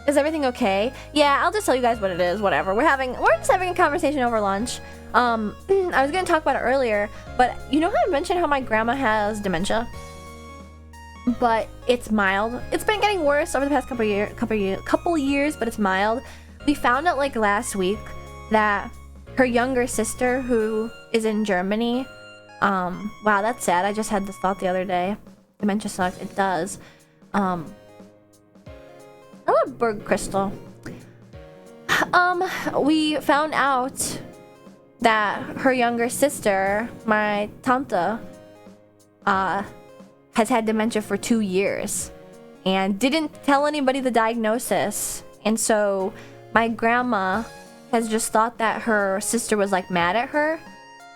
Is everything okay? Yeah, I'll just tell you guys what it is, whatever. We're just having a conversation over lunch. I was gonna talk about it earlier, but you know how I mentioned how my grandma has dementia? But it's mild. It's been getting worse over the past couple years, but it's mild. We found out like last week that her younger sister, who is in Germany, wow, that's sad. I just had this thought the other day. Dementia sucks. It does. I love Berg Crystal. We found out that her younger sister, my tante, has had dementia for 2 years and didn't tell anybody the diagnosis. And so my grandma has just thought that her sister was like mad at her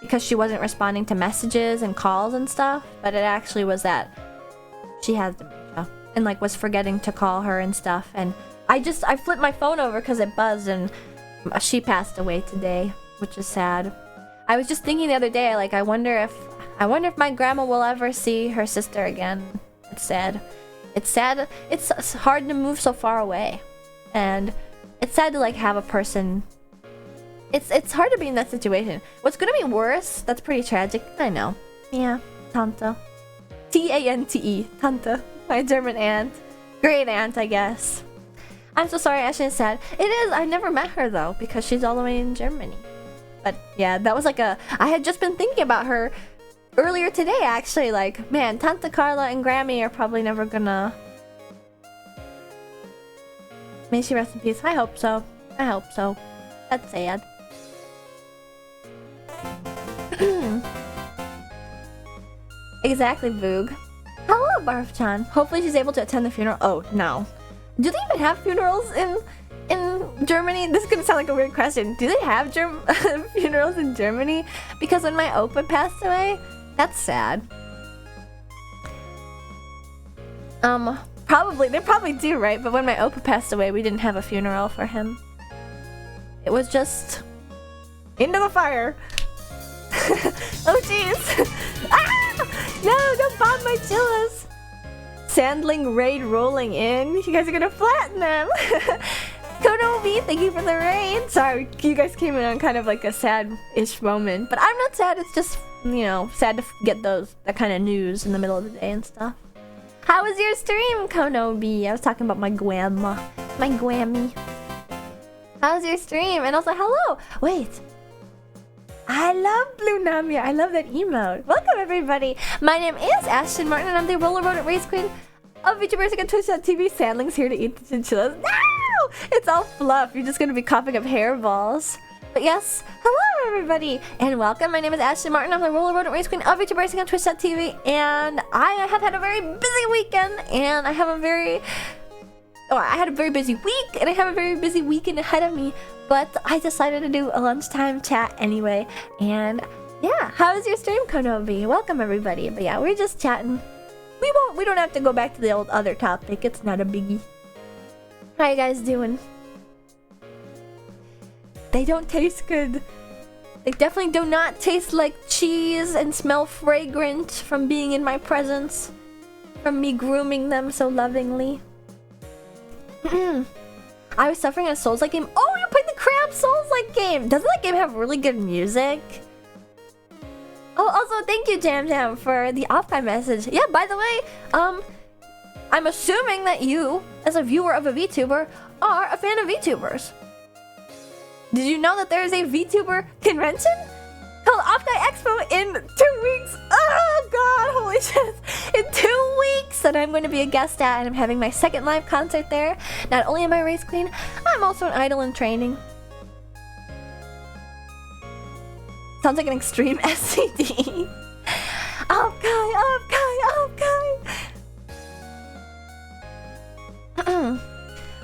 because she wasn't responding to messages and calls and stuff, but it actually was that she has dementia. and like was forgetting to call her and stuff, and I flipped my phone over because it buzzed, and she passed away today, which is sad. I was just thinking the other day, like, I wonder if my grandma will ever see her sister again. It's sad. It's sad. It's hard to move so far away, and it's sad to like have a person. It's hard to be in that situation. What's gonna be worse? That's pretty tragic. I know. Yeah, Tante. T-A-N-T-E. Tante. My German aunt. Great aunt, I guess. I'm so sorry, Ashley is sad. It is. I never met her though because she's all the way in Germany. But yeah, that was like I had just been thinking about her earlier today actually. Like, man, Tante Carla and Grammy are probably never gonna. May she rest in peace. I hope so. I hope so. That's sad. Exactly, Voog. Hello, Barf-chan. Hopefully she's able to attend the funeral. Oh, no. Do they even have funerals in Germany? This is gonna sound like a weird question. Do they have funerals in Germany? Because when my Oppa passed away, that's sad. Probably. They probably do, right? But when my Oppa passed away, we didn't have a funeral for him. It was just into the fire. Oh jeez! Ah! No, don't bomb my chillas! Sandling raid rolling in. You guys are gonna flatten them. Konobi, thank you for the raid. Sorry, you guys came in on kind of like a sad-ish moment, but I'm not sad. It's just, you know, sad to get that kind of news in the middle of the day and stuff. How was your stream, Konobi? I was talking about my grandma, my Gwammy. How was your stream? And also, hello. Wait. I love Blue Namia. I love that emote. Welcome, everybody. My name is Ashton Martin, and I'm the Roller Rodent Race Queen of VTubers and Twitch.tv. Sandling's here to eat the chinchillas. No! It's all fluff. You're just going to be coughing up hairballs. But yes, hello, everybody, and welcome. My name is Ashton Martin. I'm the Roller Rodent Race Queen of VTubers and Twitch.tv, and I have had a very busy weekend, and I had a very busy week, and I have a very busy weekend ahead of me, but I decided to do a lunchtime chat anyway, and yeah, how was your stream, Konobi? Welcome, everybody. But yeah, we're just chatting. We don't have to go back to the old other topic. It's not a biggie. How you guys doing? They don't taste good. They definitely do not taste like cheese and smell fragrant from being in my presence, from me grooming them so lovingly. I was suffering a Souls-like game. Oh, you played the crap Souls-like game. Doesn't that game have really good music? Oh, also, thank you, Jam Jam, for the offkai message. Yeah, by the way, I'm assuming that you, as a viewer of a VTuber, are a fan of VTubers. Did you know that there is a VTuber convention called offkai Expo in 2 weeks? Oh god, holy shit. In 2 weeks that I'm going to be a guest at, and I'm having my second live concert there. Not only am I race queen, I'm also an idol in training. Sounds like an extreme SCD. Offkai, offkai, offkai.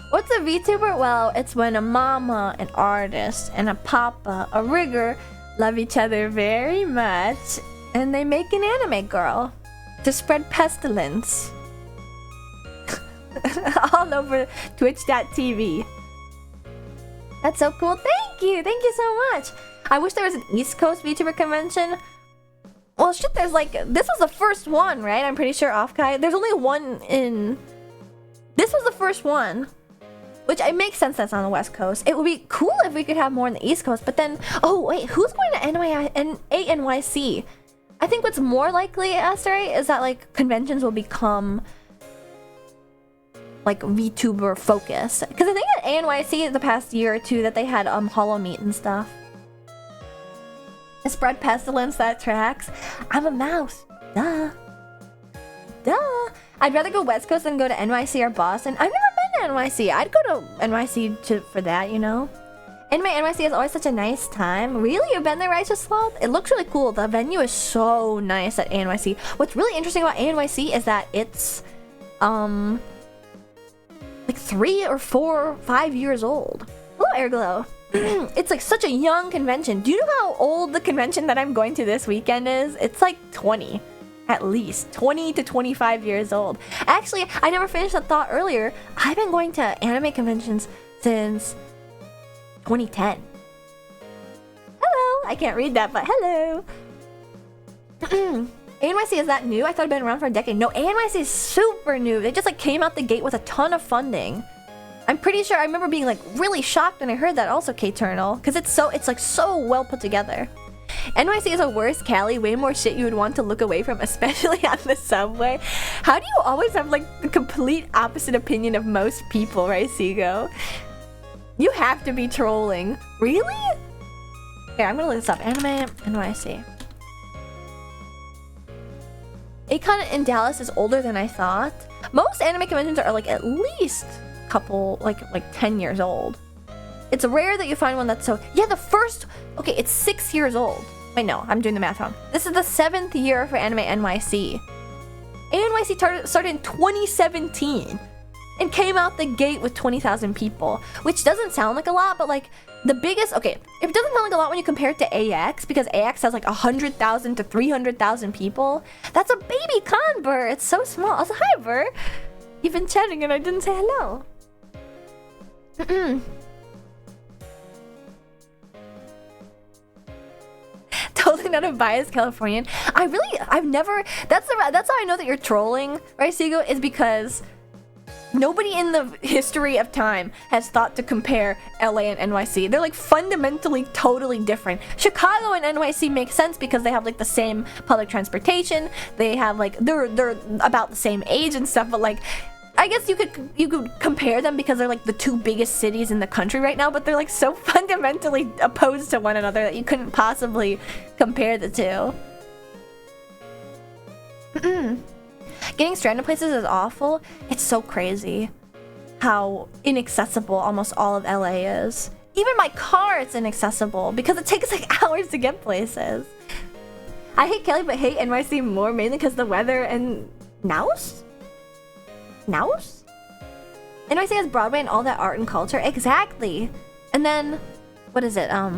What's a VTuber? Well, it's when a mama, an artist, and a papa, a rigger, love each other very much, and they make an anime girl to spread pestilence all over Twitch.tv. That's so cool. Thank you so much. I wish there was an East Coast VTuber convention. Well, shit, there's like, this was the first one, right? I'm pretty sure offkai. There's only one in. This was the first one. Which it makes sense that's on the West Coast. It would be cool if we could have more on the East Coast, but then, oh wait, who's going to NYC? I think what's more likely, Asteray, is that like conventions will become like VTuber focused. Because I think at NYC the past year or two that they had Hollow Meat and stuff. Spread pestilence, that tracks. I'm a mouse. Duh. I'd rather go West Coast than go to NYC or Boston. I've never been to NYC. I'd go to NYC for that, you know? Anime NYC is always such a nice time. Really? You've been there, Righteous Sloth? It looks really cool. The venue is so nice at NYC. What's really interesting about NYC is that it's like 3 or 4 or 5 years old. Hello, Airglow. It's like such a young convention. Do you know how old the convention that I'm going to this weekend is? It's like 20. At least 20 to 25 years old. Actually, I never finished that thought earlier. I've been going to anime conventions since 2010. Hello! I can't read that, but hello! ANYC is that new? I thought it'd been around for a decade. No, ANYC is super new. They just like came out the gate with a ton of funding. I'm pretty sure I remember being like really shocked when I heard that also, K-Turnal, because it's like so well put together. NYC is a worse Cali, way more shit you would want to look away from, especially on the subway. How do you always have like the complete opposite opinion of most people, right, Seago? You have to be trolling. Really? Here, I'm gonna look this up. Anime NYC. Akon in Dallas is older than I thought. Most anime conventions are like at least couple like 10 years old. It's rare that you find one that's so yeah the first okay it's 6 years old. Wait, no, I'm doing the math wrong. This is the 7th year for Anime NYC. NYC started in 2017 and came out the gate with 20,000 people, which doesn't sound like a lot, but like the biggest it doesn't sound like a lot when you compare it to AX, because AX has like 100,000 to 300,000 people. That's a baby con, Burr. It's so small. Also, hi, Burr. You've been chatting and I didn't say hello. Totally not a biased Californian. I've never. That's how I know that you're trolling, right, Seago? Is because nobody in the history of time has thought to compare LA and NYC. They're like fundamentally totally different. Chicago and NYC make sense because they have like the same public transportation. They have like they're about the same age and stuff, but like I guess you could compare them because they're like the two biggest cities in the country right now, but they're like so fundamentally opposed to one another that you couldn't possibly compare the two. Getting stranded places is awful. It's so crazy how inaccessible almost all of LA is. Even my car, it's inaccessible because it takes like hours to get places. I hate Cali but hate NYC more, mainly because the weather and Naus? NYC has Broadway and all that art and culture. Exactly. And then, what is it? Oh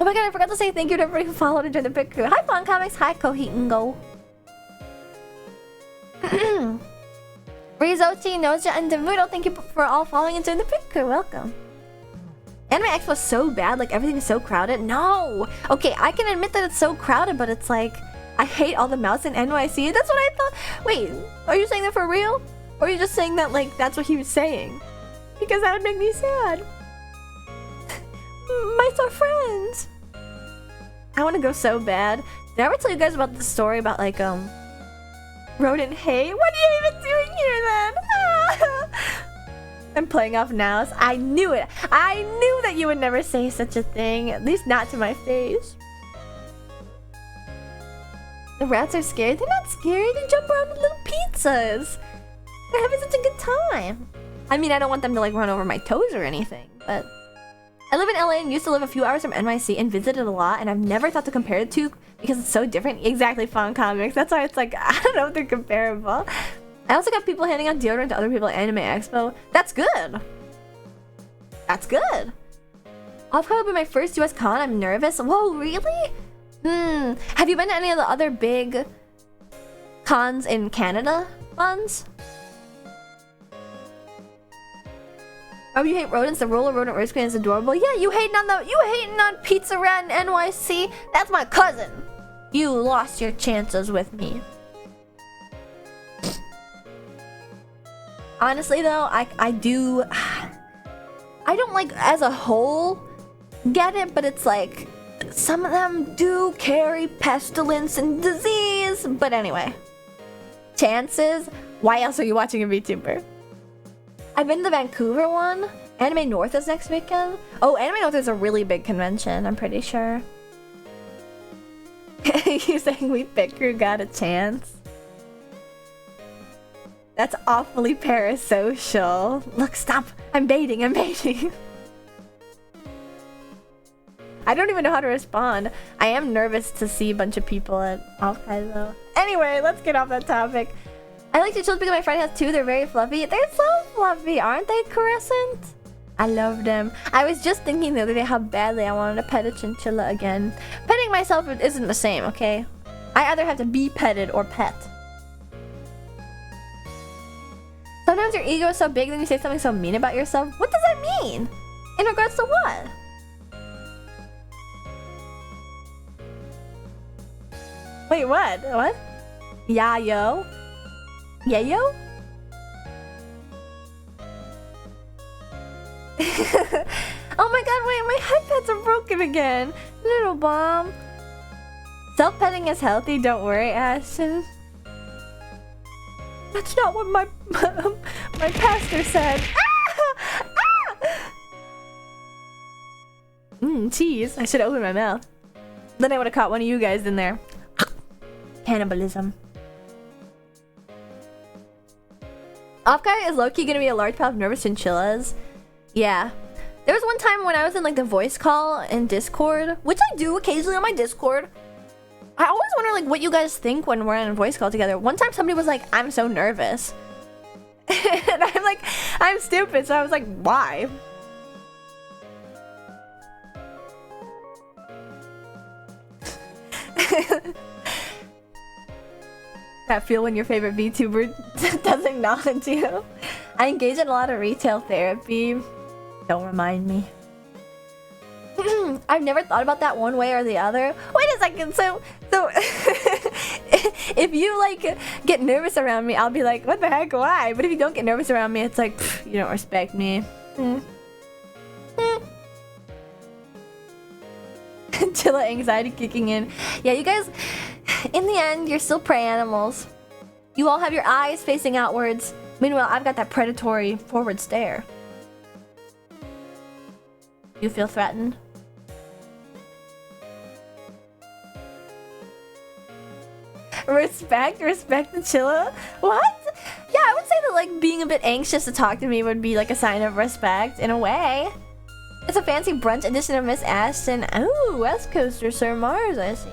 my god, I forgot to say thank you to everybody who followed and joined the Pit Crew. Hi, Fun Comics. Hi, Kohitingo. Rizochi, Noja, and Demudo, thank you for all following and joining the Pit Crew. Welcome. Anime Expo is so bad, like everything is so crowded. No! Okay, I can admit that it's so crowded, but it's like, I hate all the mouse in NYC. That's what I thought. Wait, are you saying that for real? Or are you just saying that, like, that's what he was saying? Because that would make me sad. Mice are friends. I want to go so bad. Did I ever tell you guys about the story about, like, rodent hay? What are you even doing here, then? I'm playing off Naus. I knew it. I knew that you would never say such a thing. At least not to my face. The rats are scared. They're not scary. They jump around with little pizzas. They're having such a good time. I mean, I don't want them to like run over my toes or anything, but I live in LA and used to live a few hours from NYC and visited a lot, and I've never thought to compare the two because it's so different. Exactly, Fun Comics. That's why it's like, I don't know if they're comparable. I also got people handing out deodorant to other people at Anime Expo. That's good. That's good. Offkai will be my first US con. I'm nervous. Whoa, really? Have you been to any of the other big cons in Canada ones? Oh, you hate rodents? The roller rodent race queen is adorable. Yeah, you hating on Pizza Rat in NYC? That's my cousin. You lost your chances with me. Honestly though, I don't like as a whole get it, but it's like some of them do carry pestilence and disease. But anyway, chances. Why else are you watching a VTuber? I've been to the Vancouver one. Anime North is next weekend. Oh, Anime North is a really big convention, I'm pretty sure. You saying we Pit Crew got a chance? That's awfully parasocial. Look, stop. I'm baiting. I don't even know how to respond. I am nervous to see a bunch of people at offkai though. Anyway, let's get off that topic. I like to chill because my friend has two. They're very fluffy. They're so fluffy, aren't they, Crescent? I love them. I was just thinking the other day how badly I wanted to pet a chinchilla again. Petting myself isn't the same, okay? I either have to be petted or pet. Sometimes your ego is so big that you say something so mean about yourself. What does that mean? In regards to what? Wait, what? What? Yayo? Yayo? Oh my god, wait, my headpads are broken again. Little bomb. Self-petting is healthy, don't worry, Ashton. That's not what my my pastor said. Cheese. I should have opened my mouth. Then I would have caught one of you guys in there. Cannibalism. Offkai is low-key gonna be a large pile of nervous chinchillas. Yeah. There was one time when I was in like the voice call in Discord, which I do occasionally on my Discord. I always wonder like what you guys think when we're in a voice call together. One time somebody was like, I'm so nervous. And I'm like, I'm stupid. So I was like, why? That feel when your favorite VTuber doesn't acknowledge you. I engage in a lot of retail therapy. Don't remind me. I've never thought about that one way or the other. Wait a second, so if you like get nervous around me, I'll be like, what the heck, why? But if you don't get nervous around me, it's like, you don't respect me. Chilla anxiety kicking in. Yeah, you guys, in the end, you're still prey animals. You all have your eyes facing outwards. Meanwhile, I've got that predatory forward stare. You feel threatened? Respect the Chilla? What? Yeah, I would say that like being a bit anxious to talk to me would be like a sign of respect in a way. It's a fancy brunch edition of Miss Ashton. Oh, West Coaster Sir Mars, I see.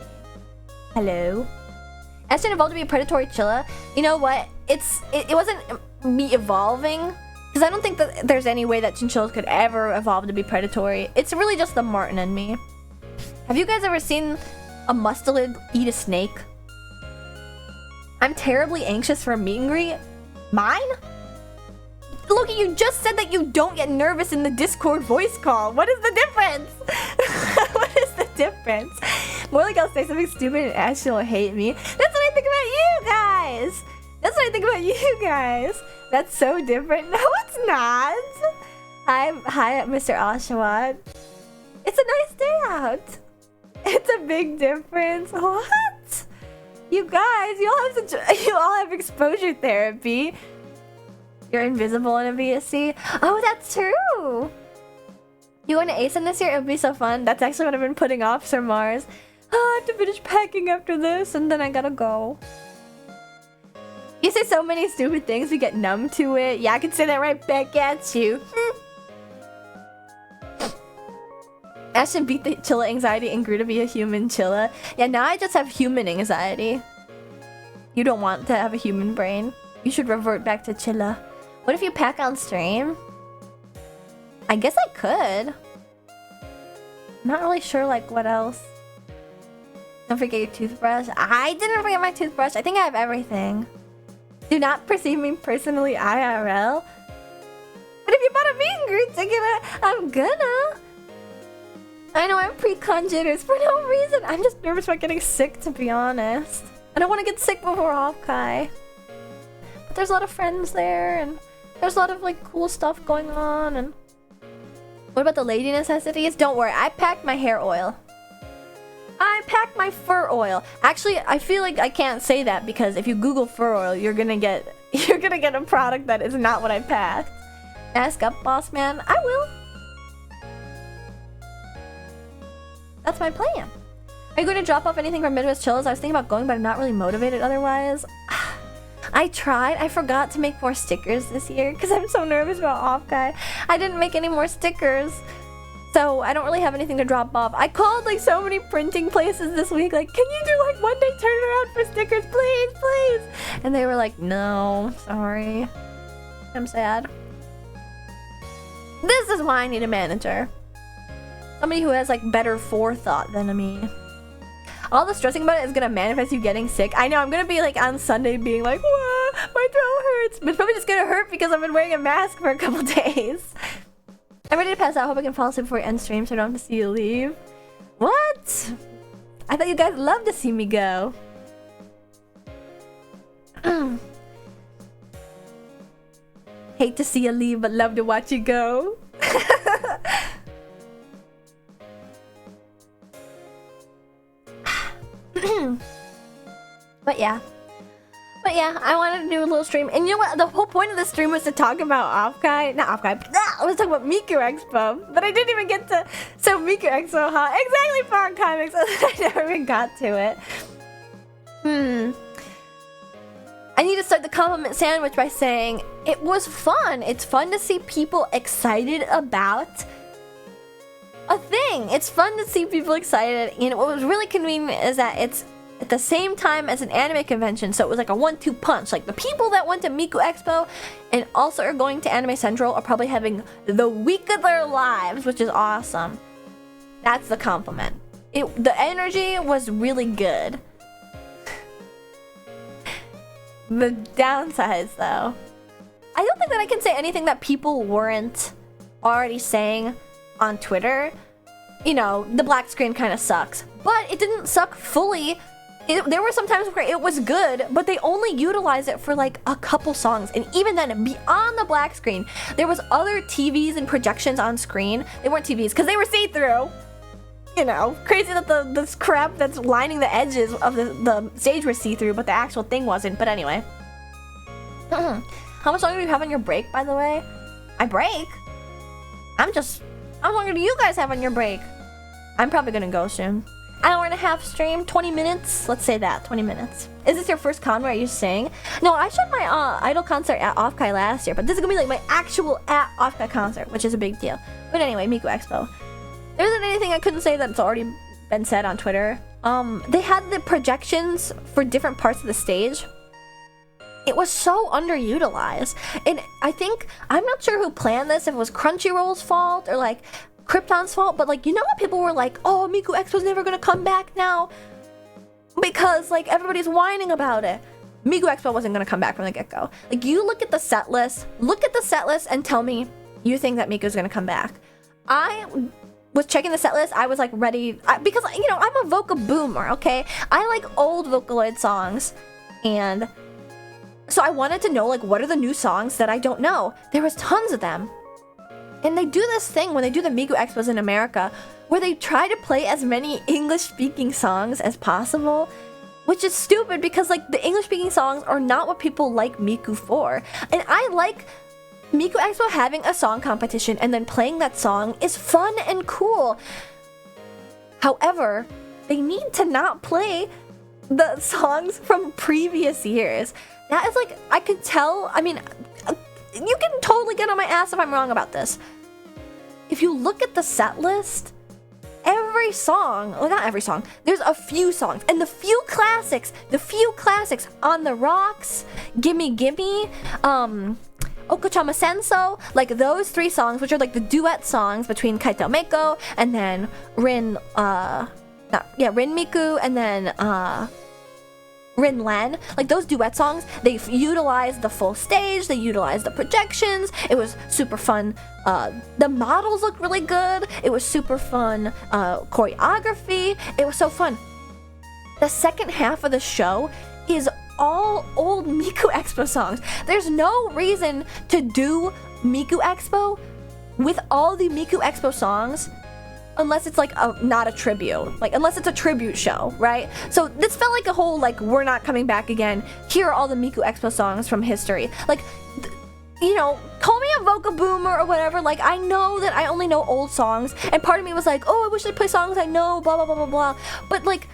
Hello. Ashton evolved to be a predatory Chilla. You know what? It wasn't me evolving, because I don't think that there's any way that chinchillas could ever evolve to be predatory. It's really just the Martin in me. Have you guys ever seen a mustelid eat a snake? I'm terribly anxious for a meet and greet. Mine? Loki, you just said that you don't get nervous in the Discord voice call. What is the difference? What is the difference? More like I'll say something stupid and Ashton will hate me. That's what I think about you guys. That's what I think about you guys. That's so different. No, it's not. Hi, Mr. Oshawott. It's a nice day out. It's a big difference. What? You guys, you all have exposure therapy. You're invisible in a VSC. Oh, that's true. You going to ASIN this year? It would be so fun. That's actually what I've been putting off, Sir Mars. Oh, I have to finish packing after this, and then I gotta go. You say so many stupid things, we get numb to it. Yeah, I can say that right back at you. Ashton beat the Chilla anxiety and grew to be a human Chilla. Yeah, now I just have human anxiety. You don't want to have a human brain. You should revert back to Chilla. What if you pack on stream? I guess I could. I'm not really sure like what else. Don't forget your toothbrush. I didn't forget my toothbrush. I think I have everything. Do not perceive me personally IRL. But if you bought a meet and greet ticket, I'm gonna. I know I'm pre-con jitters for no reason. I'm just nervous about getting sick, to be honest. I don't want to get sick before offkai. But there's a lot of friends there, and there's a lot of like cool stuff going on. And what about the lady necessities? Don't worry, I packed my hair oil. I packed my fur oil. Actually, I feel like I can't say that because if you Google fur oil, you're gonna get a product that is not what I packed. Ask up, boss man. I will. That's my plan. Are you going to drop off anything from Midwest Chills? I was thinking about going, but I'm not really motivated otherwise. I tried. I forgot to make more stickers this year because I'm so nervous about offkai. I didn't make any more stickers. So I don't really have anything to drop off. I called like so many printing places this week. Like, can you do like one day turnaround for stickers, please, please? And they were like, no, sorry. I'm sad. This is why I need a manager. Somebody who has like better forethought than me. All the stressing about it is gonna manifest you getting sick. I know, I'm gonna be like on Sunday being like, what? My throat it's probably just gonna hurt because I've been wearing a mask for a couple days. I'm ready to pass out. Hope I can fall asleep before I end stream so I don't have to see you leave. What? I thought you guys loved to see me go. Hate to see you leave, but love to watch you go. But yeah, I wanted to do a little stream. And you know what? The whole point of the stream was to talk about offkai. Not offkai. I was talking about Miku Expo. But I didn't even get to... So Miku Expo, huh? Exactly, Fun Comics. I never even got to it. I need to start the compliment sandwich by saying it was fun. It's fun to see people excited about a thing. It's fun to see people excited. And what was really convenient is that it's at the same time as an anime convention, so it was like a 1-2 punch. Like the people that went to Miku Expo and also are going to Anime Central are probably having the week of their lives, which is awesome. That's the compliment. The energy was really good. The downsides, though, I don't think that I can say anything that people weren't already saying on Twitter. You know, the black screen kind of sucks, but it didn't suck fully. There were some times where it was good, but they only utilized it for like a couple songs. And even then, beyond the black screen, there was other TVs and projections on screen. They weren't TVs because they were see-through. You know, crazy that this crap that's lining the edges of the stage was see-through, but the actual thing wasn't. But anyway. How much longer do you have on your break, by the way? I break? How longer do you guys have on your break? I'm probably gonna go soon. Hour and a half stream, 20 minutes. Let's say that, 20 minutes. Is this your first con where you sing? No, I showed my idol concert at Offkai last year, but this is gonna be like my actual at Offkai concert, which is a big deal. But anyway, Miku Expo. There isn't anything I couldn't say that's already been said on Twitter. They had the projections for different parts of the stage. It was so underutilized. And I think, I'm not sure who planned this, if it was Crunchyroll's fault or like Krypton's fault, but like, you know what, people were like, oh, Miku Expo's never gonna come back now because like everybody's whining about it. Miku Expo wasn't gonna come back from the get-go. Like, you look at the set list and tell me you think that Miku's gonna come back. I was checking the set list, I was like ready, because you know, I'm a vocal boomer, okay? I like old Vocaloid songs, and so I wanted to know like what are the new songs that I don't know. There was tons of them. And they do this thing when they do the Miku Expos in America where they try to play as many English-speaking songs as possible, which is stupid because like the English-speaking songs are not what people like Miku for. And I like Miku Expo having a song competition and then playing that song is fun and cool. However, they need to not play the songs from previous years. That is like, I could tell, I mean, you can totally get on my ass if I'm wrong about this. If you look at the set list, every song, well, not every song, there's a few songs, and the few classics, On the Rocks, Gimme Gimme, Okochama Senso, like those three songs, which are like the duet songs between Kaito Meiko and then Rin Miku and then Rin Len, like those duet songs, they utilized the full stage, they utilized the projections, it was super fun. The models looked really good, it was super fun choreography, it was so fun. The second half of the show is all old Miku Expo songs. There's no reason to do Miku Expo with all the Miku Expo songs unless it's like not a tribute, like unless it's a tribute show, right? So this felt like a whole like we're not coming back again. Here are all the Miku Expo songs from history. Like, you know, call me a vocal boomer or whatever. Like, I know that I only know old songs, and part of me was like, oh, I wish they'd play songs I know, blah blah blah blah blah. But like,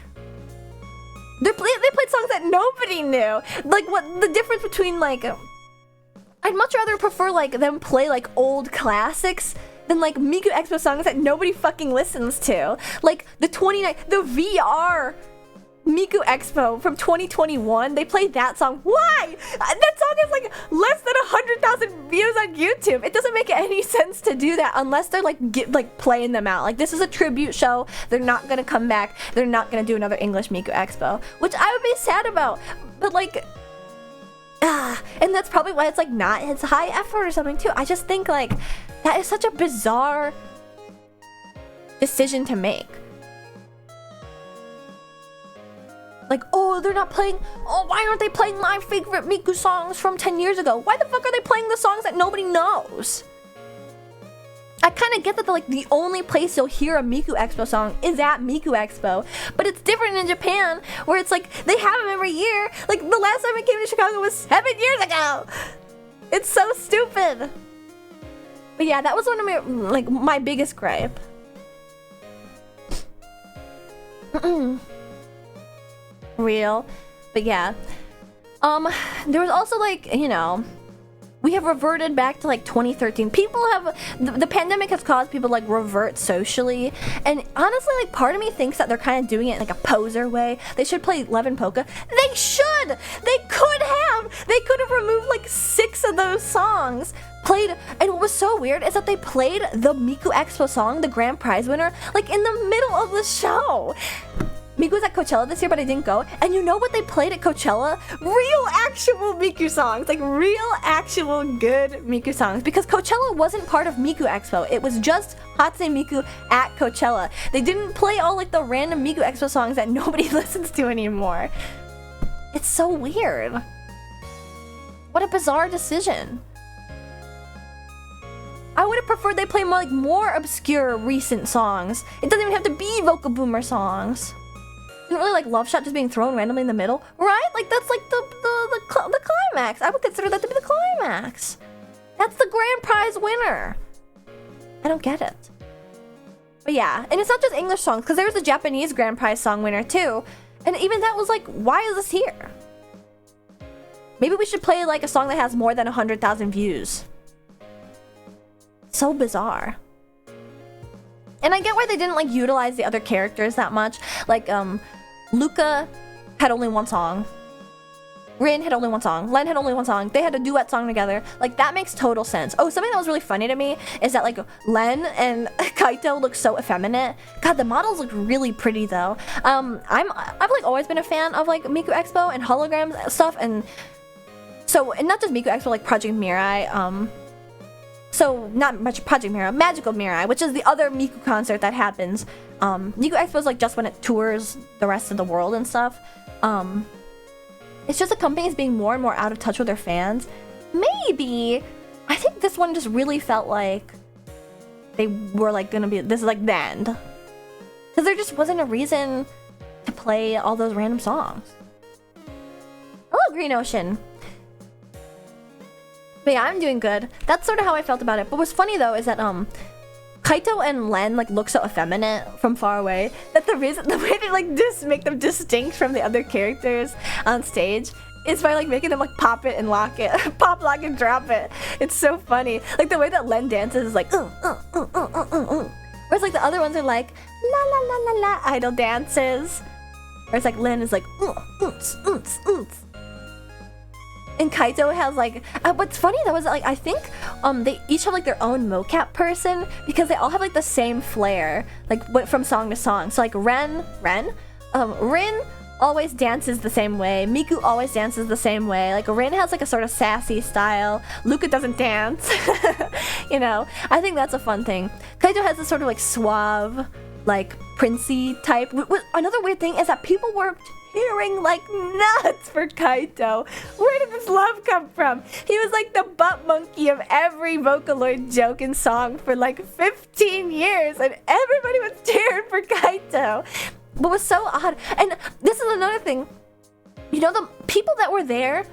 they played songs that nobody knew. Like, what the difference between like, I'd much rather prefer like them play like old classics than like Miku Expo songs that nobody fucking listens to. Like the VR Miku Expo from 2021, they played that song. Why? That song is like less than 100,000 views on YouTube. It doesn't make any sense to do that unless they're like playing them out. Like, this is a tribute show. They're not gonna come back. They're not gonna do another English Miku Expo, which I would be sad about. But like, And that's probably why it's like not as high effort or something too. I just think like that is such a bizarre decision to make. Like, oh, they're not playing. Oh, why aren't they playing my favorite Miku songs from 10 years ago? Why the fuck are they playing the songs that nobody knows? I kind of get that like the only place you'll hear a Miku Expo song is at Miku Expo, but it's different in Japan where it's like they have them every year. Like the last time I came to Chicago was 7 years ago. It's so stupid. But yeah, that was one of my biggest gripe. Real. But yeah. There was also like, you know, we have reverted back to like 2013. People have the pandemic has caused people to like revert socially, and honestly, like part of me thinks that they're kind of doing it in like a poser way. They should play Love and Polka. They should. They could have removed like 6 of those songs. Played, and what was so weird is that they played the Miku Expo song, the grand prize winner, like in the middle of the show. Miku was at Coachella this year, but I didn't go. And you know what they played at Coachella? Real, actual Miku songs. Like, real, actual, good Miku songs. Because Coachella wasn't part of Miku Expo. It was just Hatsune Miku at Coachella. They didn't play all, like, the random Miku Expo songs that nobody listens to anymore. It's so weird. What a bizarre decision. I would have preferred they play more obscure, recent songs. It doesn't even have to be Vocal Boomer songs. Didn't really like Love Shot just being thrown randomly in the middle, right? Like that's like the climax. I would consider that to be the climax. That's the grand prize winner. I don't get it. But yeah, and it's not just English songs, because there's a Japanese grand prize song winner too, and even that was like, why is this here? Maybe we should play like a song that has more than 100,000 views. So bizarre. And I get why they didn't like utilize the other characters that much. Like Luca had only one song. Rin had only one song. Len had only one song. They had a duet song together. Like that makes total sense. Oh, something that was really funny to me is that like Len and Kaito look so effeminate. God, the models look really pretty though. I've like always been a fan of like Miku Expo and hologram stuff, and so, and not just Miku Expo, like Project Mirai. So, not much Project Mirai, Magical Mirai, which is the other Miku concert that happens. Miku Expo is like just when it tours the rest of the world and stuff. It's just the companies being more and more out of touch with their fans. Maybe, I think this one just really felt like they were like gonna be, this is like the end. Because there just wasn't a reason to play all those random songs. Hello, Green Ocean. But yeah, I'm doing good. That's sort of how I felt about it. But what's funny though is that Kaito and Len like look so effeminate from far away that the way they like just make them distinct from the other characters on stage is by like making them like pop it and lock it, pop, lock, and drop it. It's so funny. Like the way that Len dances is like whereas like the other ones are like la la la la la idol dances. Whereas like Len is like And Kaito has like, what's funny though is that like I think they each have like their own mocap person because they all have like the same flair, like from song to song. So like Rin always dances the same way. Miku always dances the same way. Like Rin has like a sort of sassy style. Luca doesn't dance. You know, I think that's a fun thing. Kaito has this sort of like suave, like princey type. Another weird thing is that people were cheering like nuts for Kaito. Where did this love come from? He was like the butt monkey of every Vocaloid joke and song for like 15 years, and everybody was cheering for Kaito. But it was so odd. And this is another thing. You know, the people that were there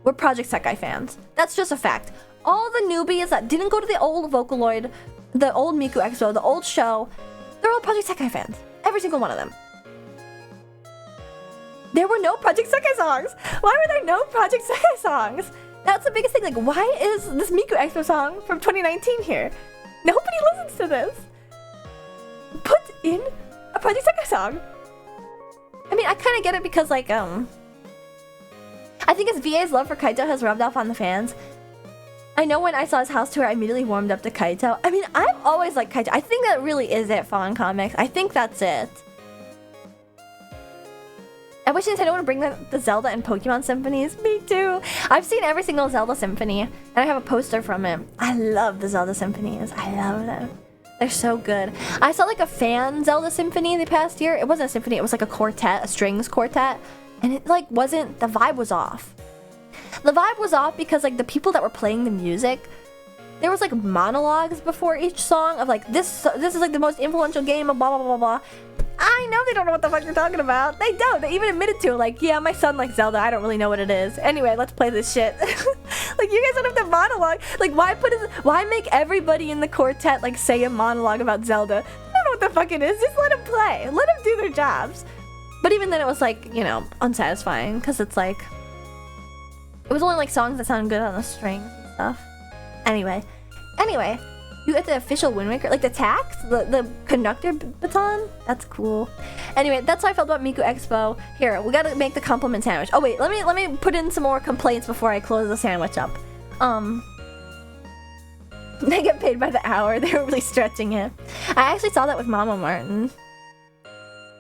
were Project Sekai fans. That's just a fact. All the newbies that didn't go to the old Vocaloid, the old Miku Expo, the old show, they're all Project Sekai fans. Every single one of them. There were no Project Sekai songs. Why were there no Project Sekai songs? That's the biggest thing. Like, why is this Miku Expo song from 2019 here? Nobody listens to this. Put in a Project Sekai song. I mean, I kind of get it because, like, I think his VA's love for Kaito has rubbed off on the fans. I know when I saw his house tour, I immediately warmed up to Kaito. I mean, I've always liked Kaito. I think that really is it, Fawn Comics. I think that's it. wish Nintendo would bring the Zelda and Pokemon symphonies. Me too. I've seen every single Zelda symphony, and I have a poster from it. I love the Zelda symphonies. I love them. They're so good. I saw like a fan Zelda symphony the past year. It wasn't a symphony, it was like a quartet, a strings quartet. And it like wasn't, the vibe was off. The vibe was off because like the people that were playing the music, there was like monologues before each song of like, this is like the most influential game of blah, blah, blah, blah. I know they don't know what the fuck you're talking about. They don't. They even admitted to it. Like, yeah, my son likes Zelda. I don't really know what it is. Anyway, let's play this shit. Like, you guys don't have to monologue. Like, why make everybody in the quartet, like, say a monologue about Zelda? I don't know what the fuck it is. Just let them play. Let them do their jobs. But even then, it was, like, you know, unsatisfying. Because it's, like... It was only, like, songs that sound good on the strings and stuff. Anyway. You get the official Wind Waker, like the tax, the conductor baton. That's cool. Anyway, that's how I felt about Miku Expo. Here, we gotta make the compliment sandwich. Oh wait, let me put in some more complaints before I close the sandwich up. They get paid by the hour. They were really stretching it. I actually saw that with Mama Martin.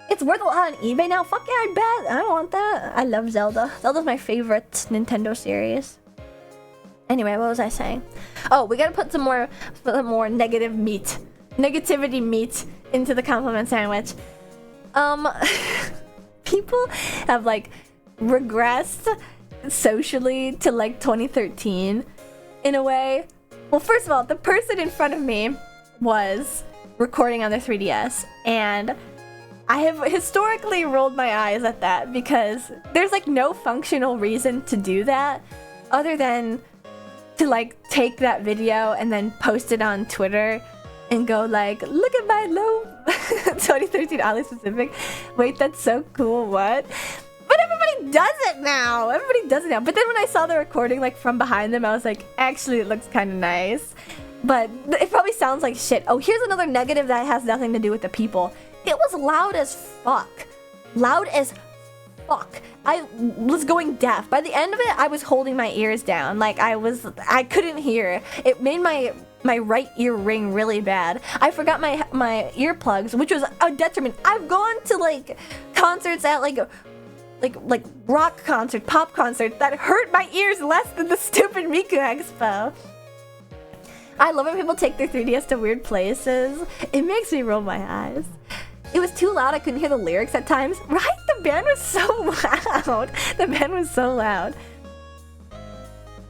It's worth a lot on eBay now. Fuck yeah, I bet. I don't want that. I love Zelda. Zelda's my favorite Nintendo series. Anyway, what was I saying? Oh, we gotta put some more negativity meat into the compliment sandwich. People have like regressed socially to like 2013 in a way. Well, first of all, the person in front of me was recording on their 3DS, and I have historically rolled my eyes at that because there's like no functional reason to do that other than to like take that video and then post it on Twitter and go like, look at my low 2013 oddly specific. Wait, that's so cool. What? But everybody does it now. Everybody does it now. But then when I saw the recording like from behind them, I was like, actually it looks kind of nice. But it probably sounds like shit. Oh, here's another negative that has nothing to do with the people. It was loud as fuck. Loud as fuck. I was going deaf. By the end of it, I was holding my ears down. Like I couldn't hear. It made my right ear ring really bad. I forgot my earplugs, which was a detriment. I've gone to like concerts at like rock concert, pop concert that hurt my ears less than the stupid Miku Expo. I love when people take their 3DS to weird places. It makes me roll my eyes. It was too loud, I couldn't hear the lyrics at times. Right? The band was so loud. The band was so loud.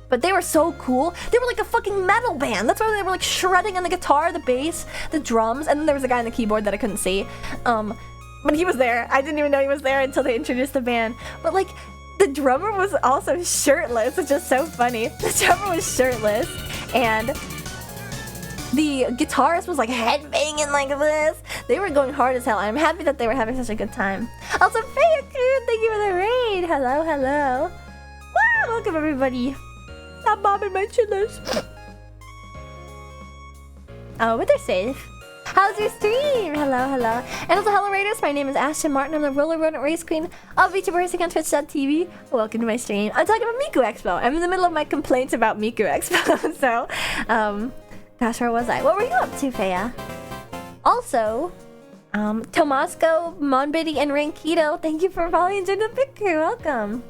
But they were so cool. They were like a fucking metal band. That's why they were like shredding on the guitar, the bass, the drums, and then there was a guy on the keyboard that I couldn't see. But he was there. I didn't even know he was there until they introduced the band. But like, the drummer was also shirtless, which is so funny. The drummer was shirtless, and the guitarist was like headbanging like this. They were going hard as hell. I'm happy that they were having such a good time. Also, Fayaku, thank you for the raid. Hello, hello. Wow, welcome everybody. Stop bombing my chillers. Oh, but they're safe. How's your stream? Hello, hello. And also, hello Raiders. My name is Ashton Martin. I'm the Roller Rodent Race Queen of VTuber Racing on Twitch.tv. Welcome to my stream. I'm talking about Miku Expo. I'm in the middle of my complaints about Miku Expo. So, gosh, where was I? What were you up to, Faya? Also, Tomasco, Monbiddy, and Rankito, thank you for following into the picture. Welcome.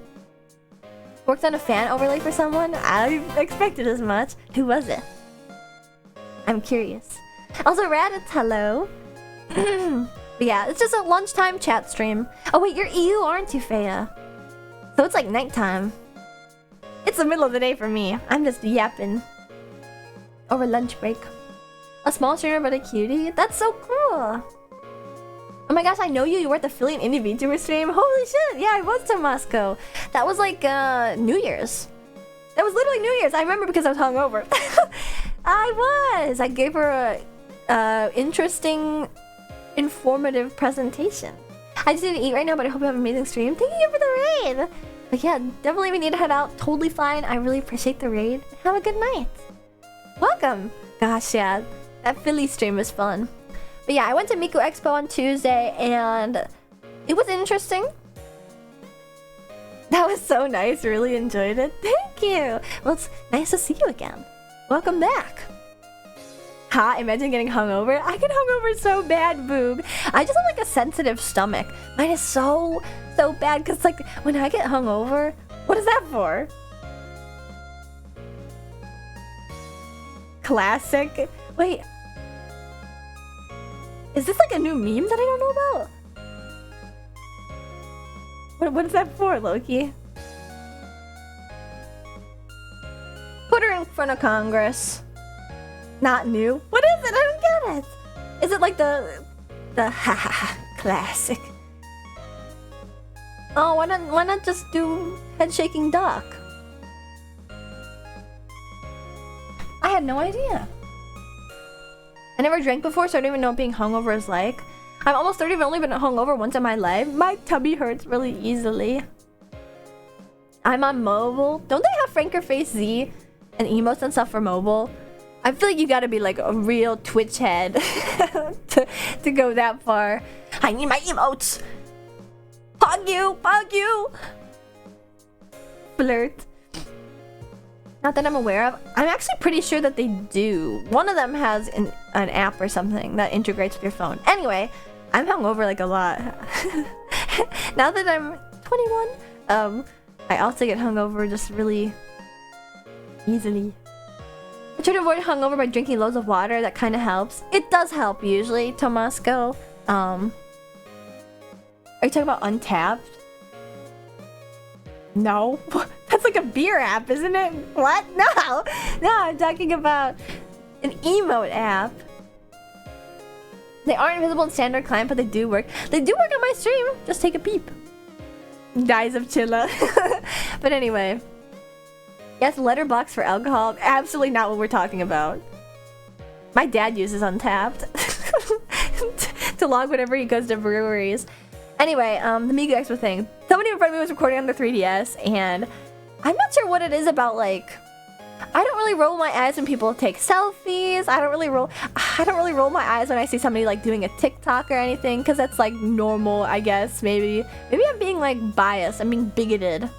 Worked on a fan overlay for someone? I expected as much. Who was it? I'm curious. Also, Raditz, hello. But yeah, it's just a lunchtime chat stream. Oh wait, you're EU, aren't you, Faya? So it's like nighttime. It's the middle of the day for me. I'm just yapping over lunch break. A small streamer but a cutie? That's so cool. Oh my gosh, I know you. You were at the Philly and Indie VTuber stream. Holy shit. Yeah, I was to Moscow. That was like New Year's. That was literally New Year's. I remember because I was hungover. I gave her a interesting, informative presentation. I just need to eat right now, but I hope you have an amazing stream. Thank you for the raid. But yeah, definitely we need to head out. Totally fine. I really appreciate the raid. Have a good night. Welcome. Gosh, yeah. That Philly stream was fun. But yeah, I went to Miku Expo on Tuesday, and it was interesting. That was so nice. Really enjoyed it. Thank you. Well, it's nice to see you again. Welcome back. hot. Imagine getting hungover. I get hungover so bad, Boog. I just have like a sensitive stomach. Mine is so bad because like when I get hungover, what is that for? Classic. Wait. Is this like a new meme that I don't know about? What is that for, Loki? Put her in front of Congress. Not new. What is it? I don't get it. Is it like the ha ha ha classic? Oh, why not just do head shaking duck? I had no idea. I never drank before, so I don't even know what being hungover is like. I'm almost 30, I've only been hungover once in my life. My tummy hurts really easily. I'm on mobile. Don't they have Franker Face Z and emotes and stuff for mobile? I feel like you gotta be like a real Twitch head to go that far. I need my emotes. Pog you, flirt. Not that I'm aware of. I'm actually pretty sure that they do. One of them has an app or something that integrates with your phone. Anyway, I'm hungover like a lot. Now that I'm 21, I also get hungover just really easily. I try to avoid hungover by drinking loads of water. That kind of helps. It does help usually, Tomasco. Are you talking about Untapped? No. That's like a beer app, isn't it? What? No! No, I'm talking about an emote app. They aren't visible in standard client, but they do work. They do work on my stream. Just take a peep. Dies of Chilla. But anyway. Yes, letterbox for alcohol. Absolutely not what we're talking about. My dad uses Untapped to log whenever he goes to breweries. Anyway, the Migu Expo thing. Somebody in front of me was recording on the 3DS, and I'm not sure what it is about, like, I don't really roll my eyes when people take selfies. I don't really roll my eyes when I see somebody like doing a TikTok or anything, because that's like normal, I guess. Maybe I'm being like biased. I'm being bigoted.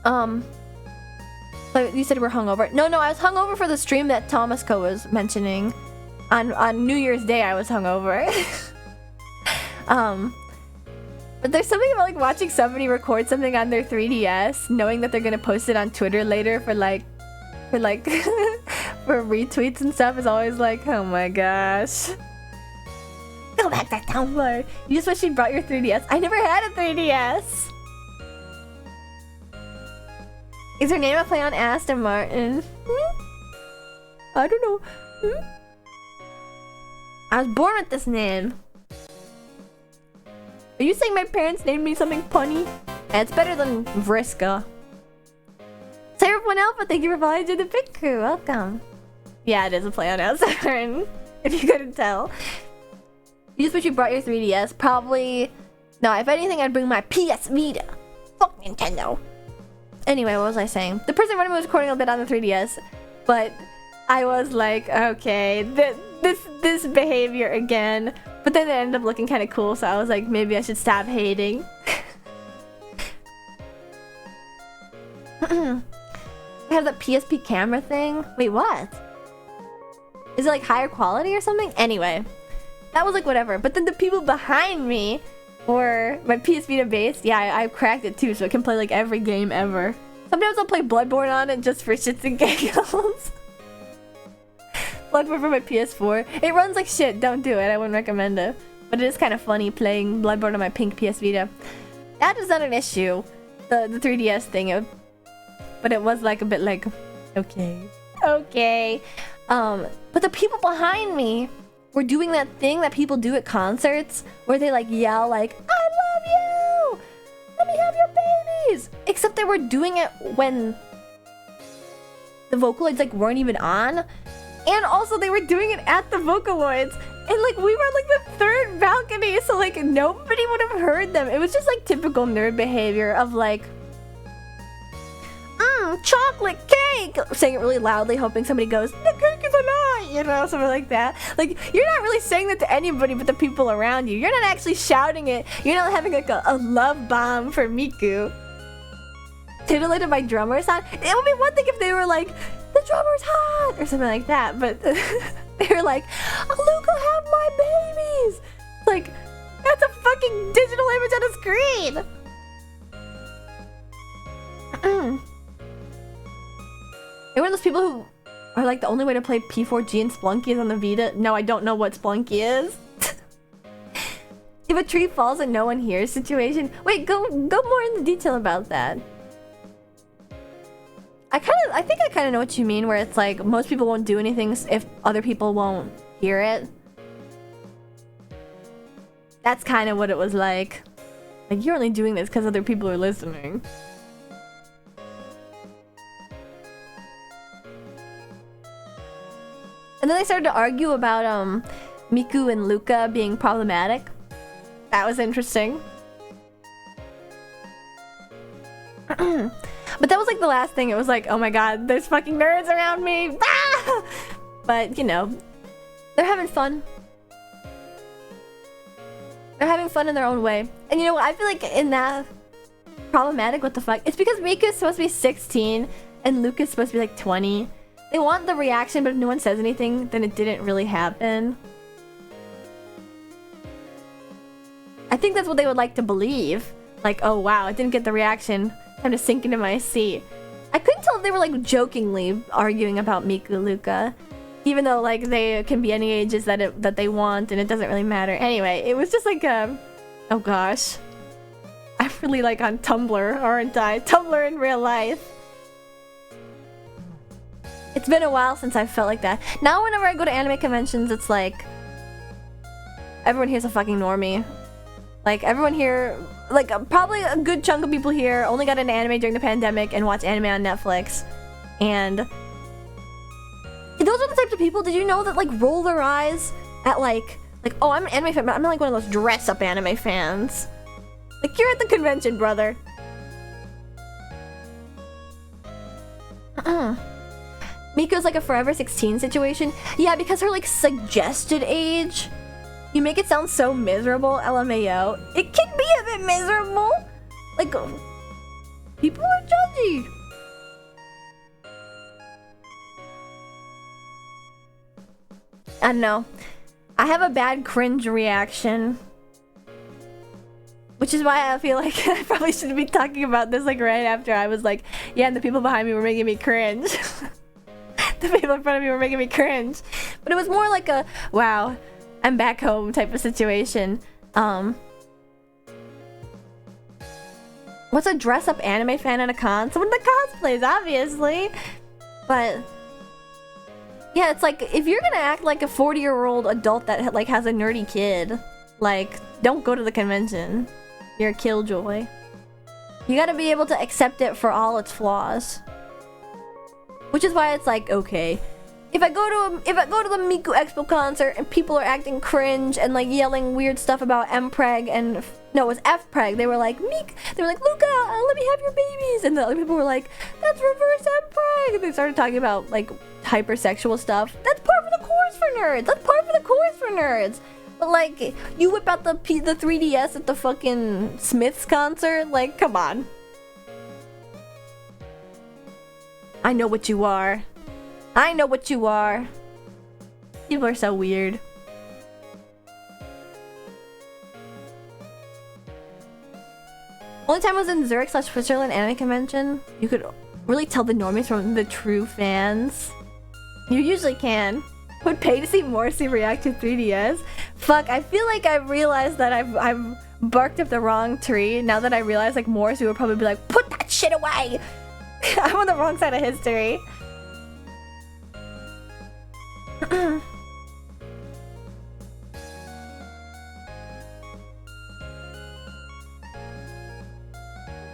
So you said we're hungover. No, I was hungover for the stream that Tomasco was mentioning. On New Year's Day, I was hungover. But there's something about like watching somebody record something on their 3DS, knowing that they're gonna post it on Twitter later for retweets and stuff is always like, oh my gosh. Go back to Tumblr. You just wish you brought your 3DS. I never had a 3DS. Is her name a play on Aston Martin? I don't know. I was born with this name. Are you saying my parents named me something punny? It's better than Vriska. Cyberpunk Alpha, thank you for following to the Big Crew. Welcome. Yeah, it is a play on Aston Martin, if you couldn't tell. You just wish you brought your 3DS. Probably... No, if anything, I'd bring my PS Vita. Fuck Nintendo. Anyway, what was I saying? The person running was recording a bit on the 3DS, but I was like, okay, this behavior again. But then it ended up looking kind of cool, so I was like, maybe I should stop hating. I have that PSP camera thing. Wait, what? Is it like higher quality or something? Anyway, that was like whatever. But then the people behind me were my PS Vita base. Yeah, I cracked it too, so it can play like every game ever. Sometimes I'll play Bloodborne on it just for shits and giggles. Bloodborne for my PS4. It runs like shit. Don't do it. I wouldn't recommend it. But it is kind of funny playing Bloodborne on my pink PS Vita. That is not an issue. The 3DS thing. But it was like a bit like, okay. But the people behind me were doing that thing that people do at concerts where they like yell like, I love you! Let me have your babies! Except they were doing it when the Vocaloids like weren't even on. And also they were doing it at the Vocaloids. And like we were on like the third balcony, so like nobody would have heard them. It was just like typical nerd behavior of like, chocolate cake! Saying it really loudly, hoping somebody goes, the cake is a lie! You know, something like that. Like, you're not really saying that to anybody but the people around you. You're not actually shouting it. You're not having like a love bomb for Miku. Titillated by drummer sound. It would be one thing if they were like, the drummer's hot or something like that. But they were like, Luca have my babies. Like, that's a fucking digital image on a screen. You're one of those people who are like, the only way to play P4G and Splunky is on the Vita. No, I don't know what Splunky is. If a tree falls and no one hears situation. Wait, go more into detail about that. I think I kind of know what you mean, where it's like most people won't do anything if other people won't hear it. That's kind of what it was like. Like, you're only doing this because other people are listening. And then they started to argue about Miku and Luca being problematic. That was interesting. But that was like the last thing. It was like, oh my god, there's fucking nerds around me. Ah! But, you know, they're having fun. They're having fun in their own way. And you know what? I feel like in that problematic, what the fuck? It's because Miku's supposed to be 16 and Luca's supposed to be like 20. They want the reaction, but if no one says anything, then it didn't really happen. I think that's what they would like to believe. Like, oh wow, it didn't get the reaction. Time to sink into my seat. I couldn't tell if they were like jokingly arguing about Miku Luca. Even though like they can be any ages that they want and it doesn't really matter. Anyway, it was just like oh gosh. I'm really like on Tumblr, aren't I? Tumblr in real life. It's been a while since I've felt like that. Now whenever I go to anime conventions, it's like everyone here's a fucking normie. Like everyone here, like probably a good chunk of people here only got into anime during the pandemic and watch anime on Netflix. And those are the types of people, did you know that like roll their eyes at like oh, I'm an anime fan, but I'm not like one of those dress up anime fans. Like, you're at the convention, brother. Miko's like a Forever 16 situation. Yeah, because her like suggested age, you make it sound so miserable, LMAO. It can be a bit miserable. Like, people are judgy. I don't know. I have a bad cringe reaction. Which is why I feel like I probably shouldn't be talking about this like right after I was like, yeah, and the people behind me were making me cringe. The people in front of me were making me cringe. But it was more like a, wow, I'm back home type of situation. What's a dress-up anime fan at a con? Someone that cosplays, obviously. But yeah, it's like, if you're gonna act like a 40-year-old adult that like has a nerdy kid, like, don't go to the convention. You're a killjoy. You gotta be able to accept it for all its flaws. Which is why it's like, okay, if I go to the Miku Expo concert and people are acting cringe and like yelling weird stuff about Mpreg and no, it was Fpreg. They were like, Luca, let me have your babies, and the other people were like, that's reverse Mpreg. And they started talking about like hypersexual stuff. That's par for the course for nerds. That's par for the course for nerds. But like, you whip out the 3DS at the fucking Smiths concert, like, come on. I know what you are. I know what you are. People are so weird. Only time I was in Zurich / Switzerland anime convention, you could really tell the normies from the true fans. You usually can. Would pay to see Morrissey react to 3DS. Fuck, I feel like I've realized that I've barked up the wrong tree. Now that I realize like Morrissey would probably be like, put that shit away! I'm on the wrong side of history.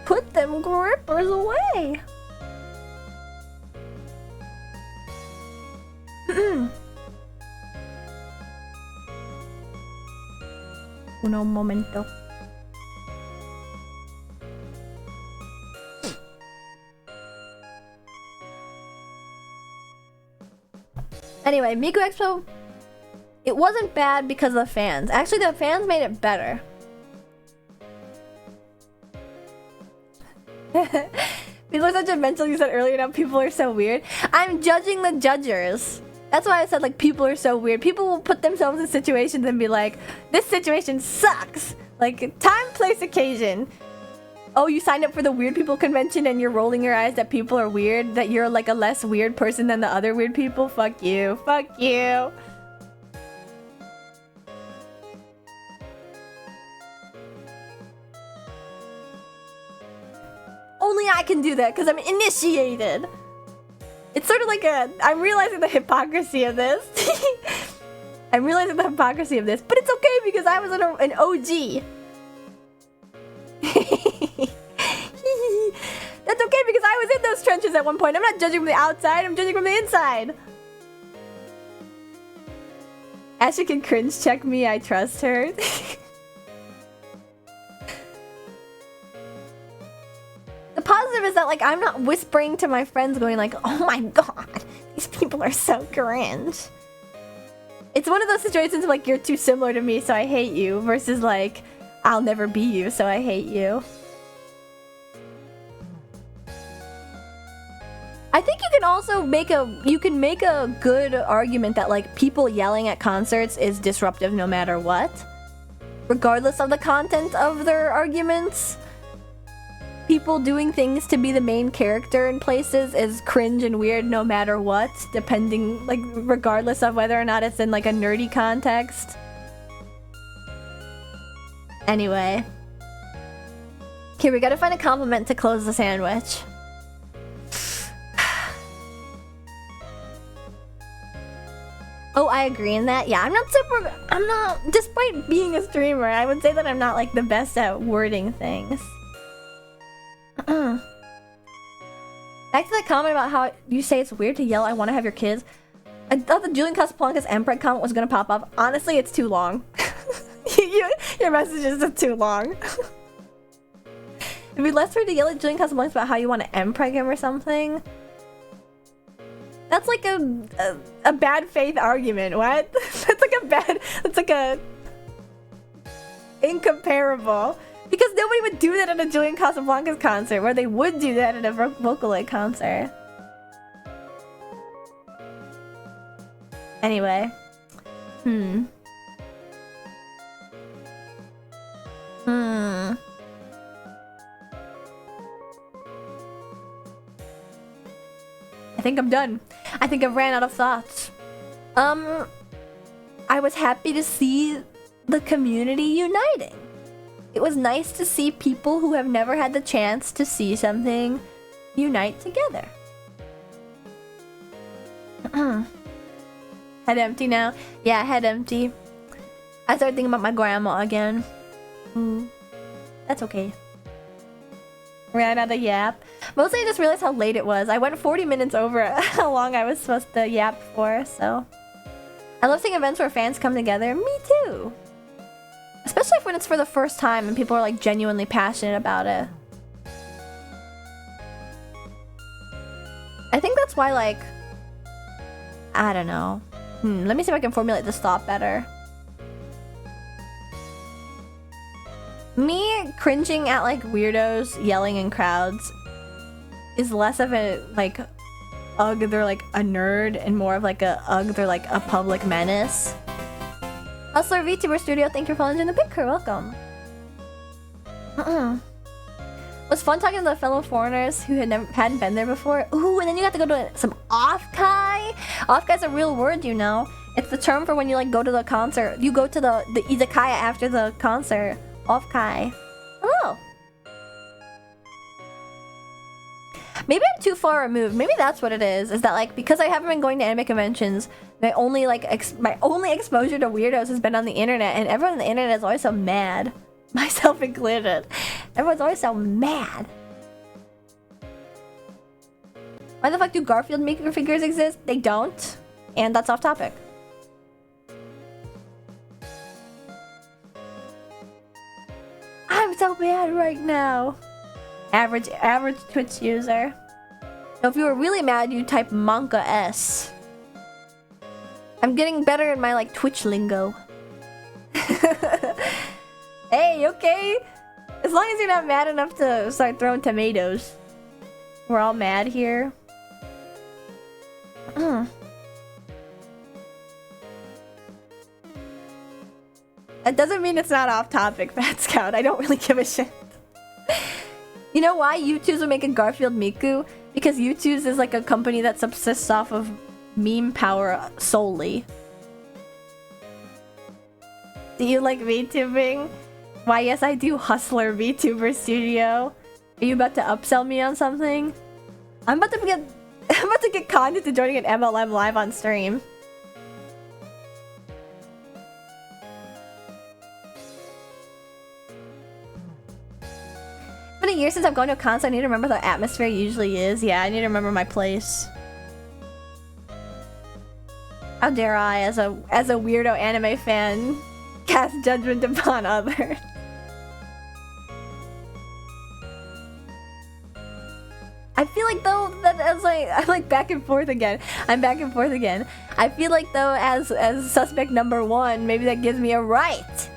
Put them grippers away! Uno momento. Anyway, Miku Expo, it wasn't bad because of the fans. Actually, the fans made it better. People are so judgmental. You said earlier, now people are so weird. I'm judging the judgers. That's why I said, like, people are so weird. People will put themselves in situations and be like, this situation sucks. Like, time, place, occasion. Oh, you signed up for the weird people convention and you're rolling your eyes that people are weird? That you're, like, a less weird person than the other weird people? Fuck you. Fuck you. Only I can do that because I'm initiated. It's sort of like I'm realizing the hypocrisy of this. I'm realizing the hypocrisy of this, but it's okay because I was an OG. That's okay because I was in those trenches at one point. I'm not judging from the outside, I'm judging from the inside. Ashley can cringe check me, I trust her. The positive is that, like, I'm not whispering to my friends going like, oh my god, these people are so cringe. It's one of those situations of, like, you're too similar to me, so I hate you, versus, like, I'll never be you, so I hate you. I think you can also make a good argument that, like, people yelling at concerts is disruptive no matter what. Regardless of the content of their arguments. People doing things to be the main character in places is cringe and weird no matter what, depending, like, regardless of whether or not it's in, like, a nerdy context. Anyway. Okay, we gotta find a compliment to close the sandwich. Oh, I agree in that. Yeah, I'm not, despite being a streamer, I would say that I'm not, like, the best at wording things. Back to the comment about how you say it's weird to yell, I want to have your kids. I thought the Julian Casablancas Emperor comment was gonna pop up. Honestly, it's too long. Your message is just too long. It'd be less weird to yell at Julian Casablancas about how you want to empreg him or something. That's like a bad faith argument. What? That's like a incomparable. Because nobody would do that at a Julian Casablancas concert, where they would do that at a Vocaloid concert. Anyway. I think I'm done. I think I've ran out of thoughts. I was happy to see the community uniting. It was nice to see people who have never had the chance to see something unite together. Head empty now? Yeah, head empty. I started thinking about my grandma again. That's okay. Ran out of yap. Mostly I just realized how late it was. I went 40 minutes over how long I was supposed to yap for, so... I love seeing events where fans come together. Me too! Especially when it's for the first time and people are, like, genuinely passionate about it. I think that's why, like... I don't know. Let me see if I can formulate this thought better. Me cringing at, like, weirdos yelling in crowds is less of a, like, ugh, they're, like, a nerd, and more of, like, a ugh, they're, like, a public menace. Hustler VTuber Studio, thank you for following in the pink crew, welcome. It was fun talking to the fellow foreigners who hadn't been there before. Ooh, and then you got to go to some offkai. Offkai's a real word, you know. It's the term for when you, like, go to the concert. You go to the izakaya after the concert. Offkai. Hello. Maybe I'm too far removed. Maybe that's what it is. Is that, like, because I haven't been going to anime conventions, my only, like, my only exposure to weirdos has been on the internet, and everyone on the internet is always so mad. Myself included. Everyone's always so mad. Why the fuck do Garfield maker figures exist? They don't. And that's off topic. I'm so mad right now. Average Twitch user. Now, if you were really mad, you type Monka S. I'm getting better at my, like, Twitch lingo. Hey, okay? As long as you're not mad enough to start throwing tomatoes. We're all mad here. That doesn't mean it's not off topic, Fat Scout. I don't really give a shit. You know why YouTubes would make a Garfield Miku? Because YouTubes is like a company that subsists off of meme power solely. Do you like VTubing? Why, yes, I do, Hustler VTuber Studio. Are you about to upsell me on something? I'm about to get conned into joining an MLM live on stream. It's been a year since I've gone to a concert. I need to remember the atmosphere usually is. Yeah, I need to remember my place. How dare I, as a weirdo anime fan, cast judgment upon others. I feel like though that as I'm like back and forth again. I'm back and forth again. I feel like though as suspect number 1, maybe that gives me a right.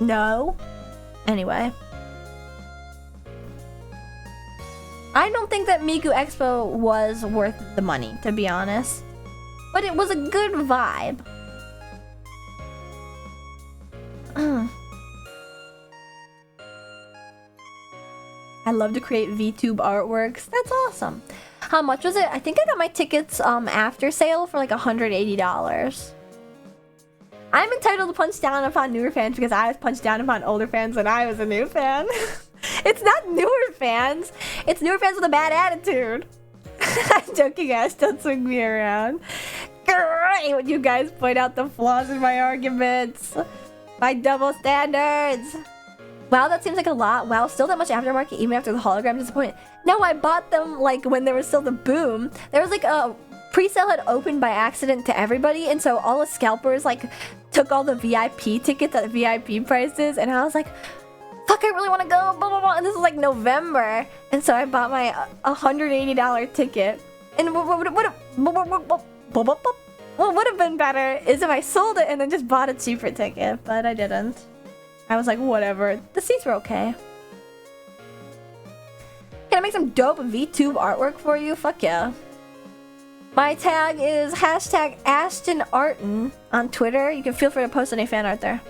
No. Anyway. I don't think that Miku Expo was worth the money, to be honest. But it was a good vibe. I love to create VTube artworks. That's awesome. How much was it? I think I got my tickets after sale for like $180. I'm entitled to punch down upon newer fans because I was punched down upon older fans when I was a new fan. It's not newer fans. It's newer fans with a bad attitude. I'm joking, guys. Don't swing me around. Great when you guys point out the flaws in my arguments. My double standards. Wow, that seems like a lot. Wow, still that much aftermarket even after the hologram disappointment. No, I bought them like when there was still the boom. There was like a pre-sale had opened by accident to everybody, and so all the scalpers like took all the VIP tickets at VIP prices, and I was like, fuck, I really want to go, blah, blah, blah. And this was like November, and so I bought my $180 ticket. And what would have been better is if I sold it and then just bought a cheaper ticket, but I didn't. I was like, whatever. The seats were okay. Can I make some dope VTube artwork for you? Fuck yeah. My tag is hashtag AshtonArton on Twitter. You can feel free to post any fan art there.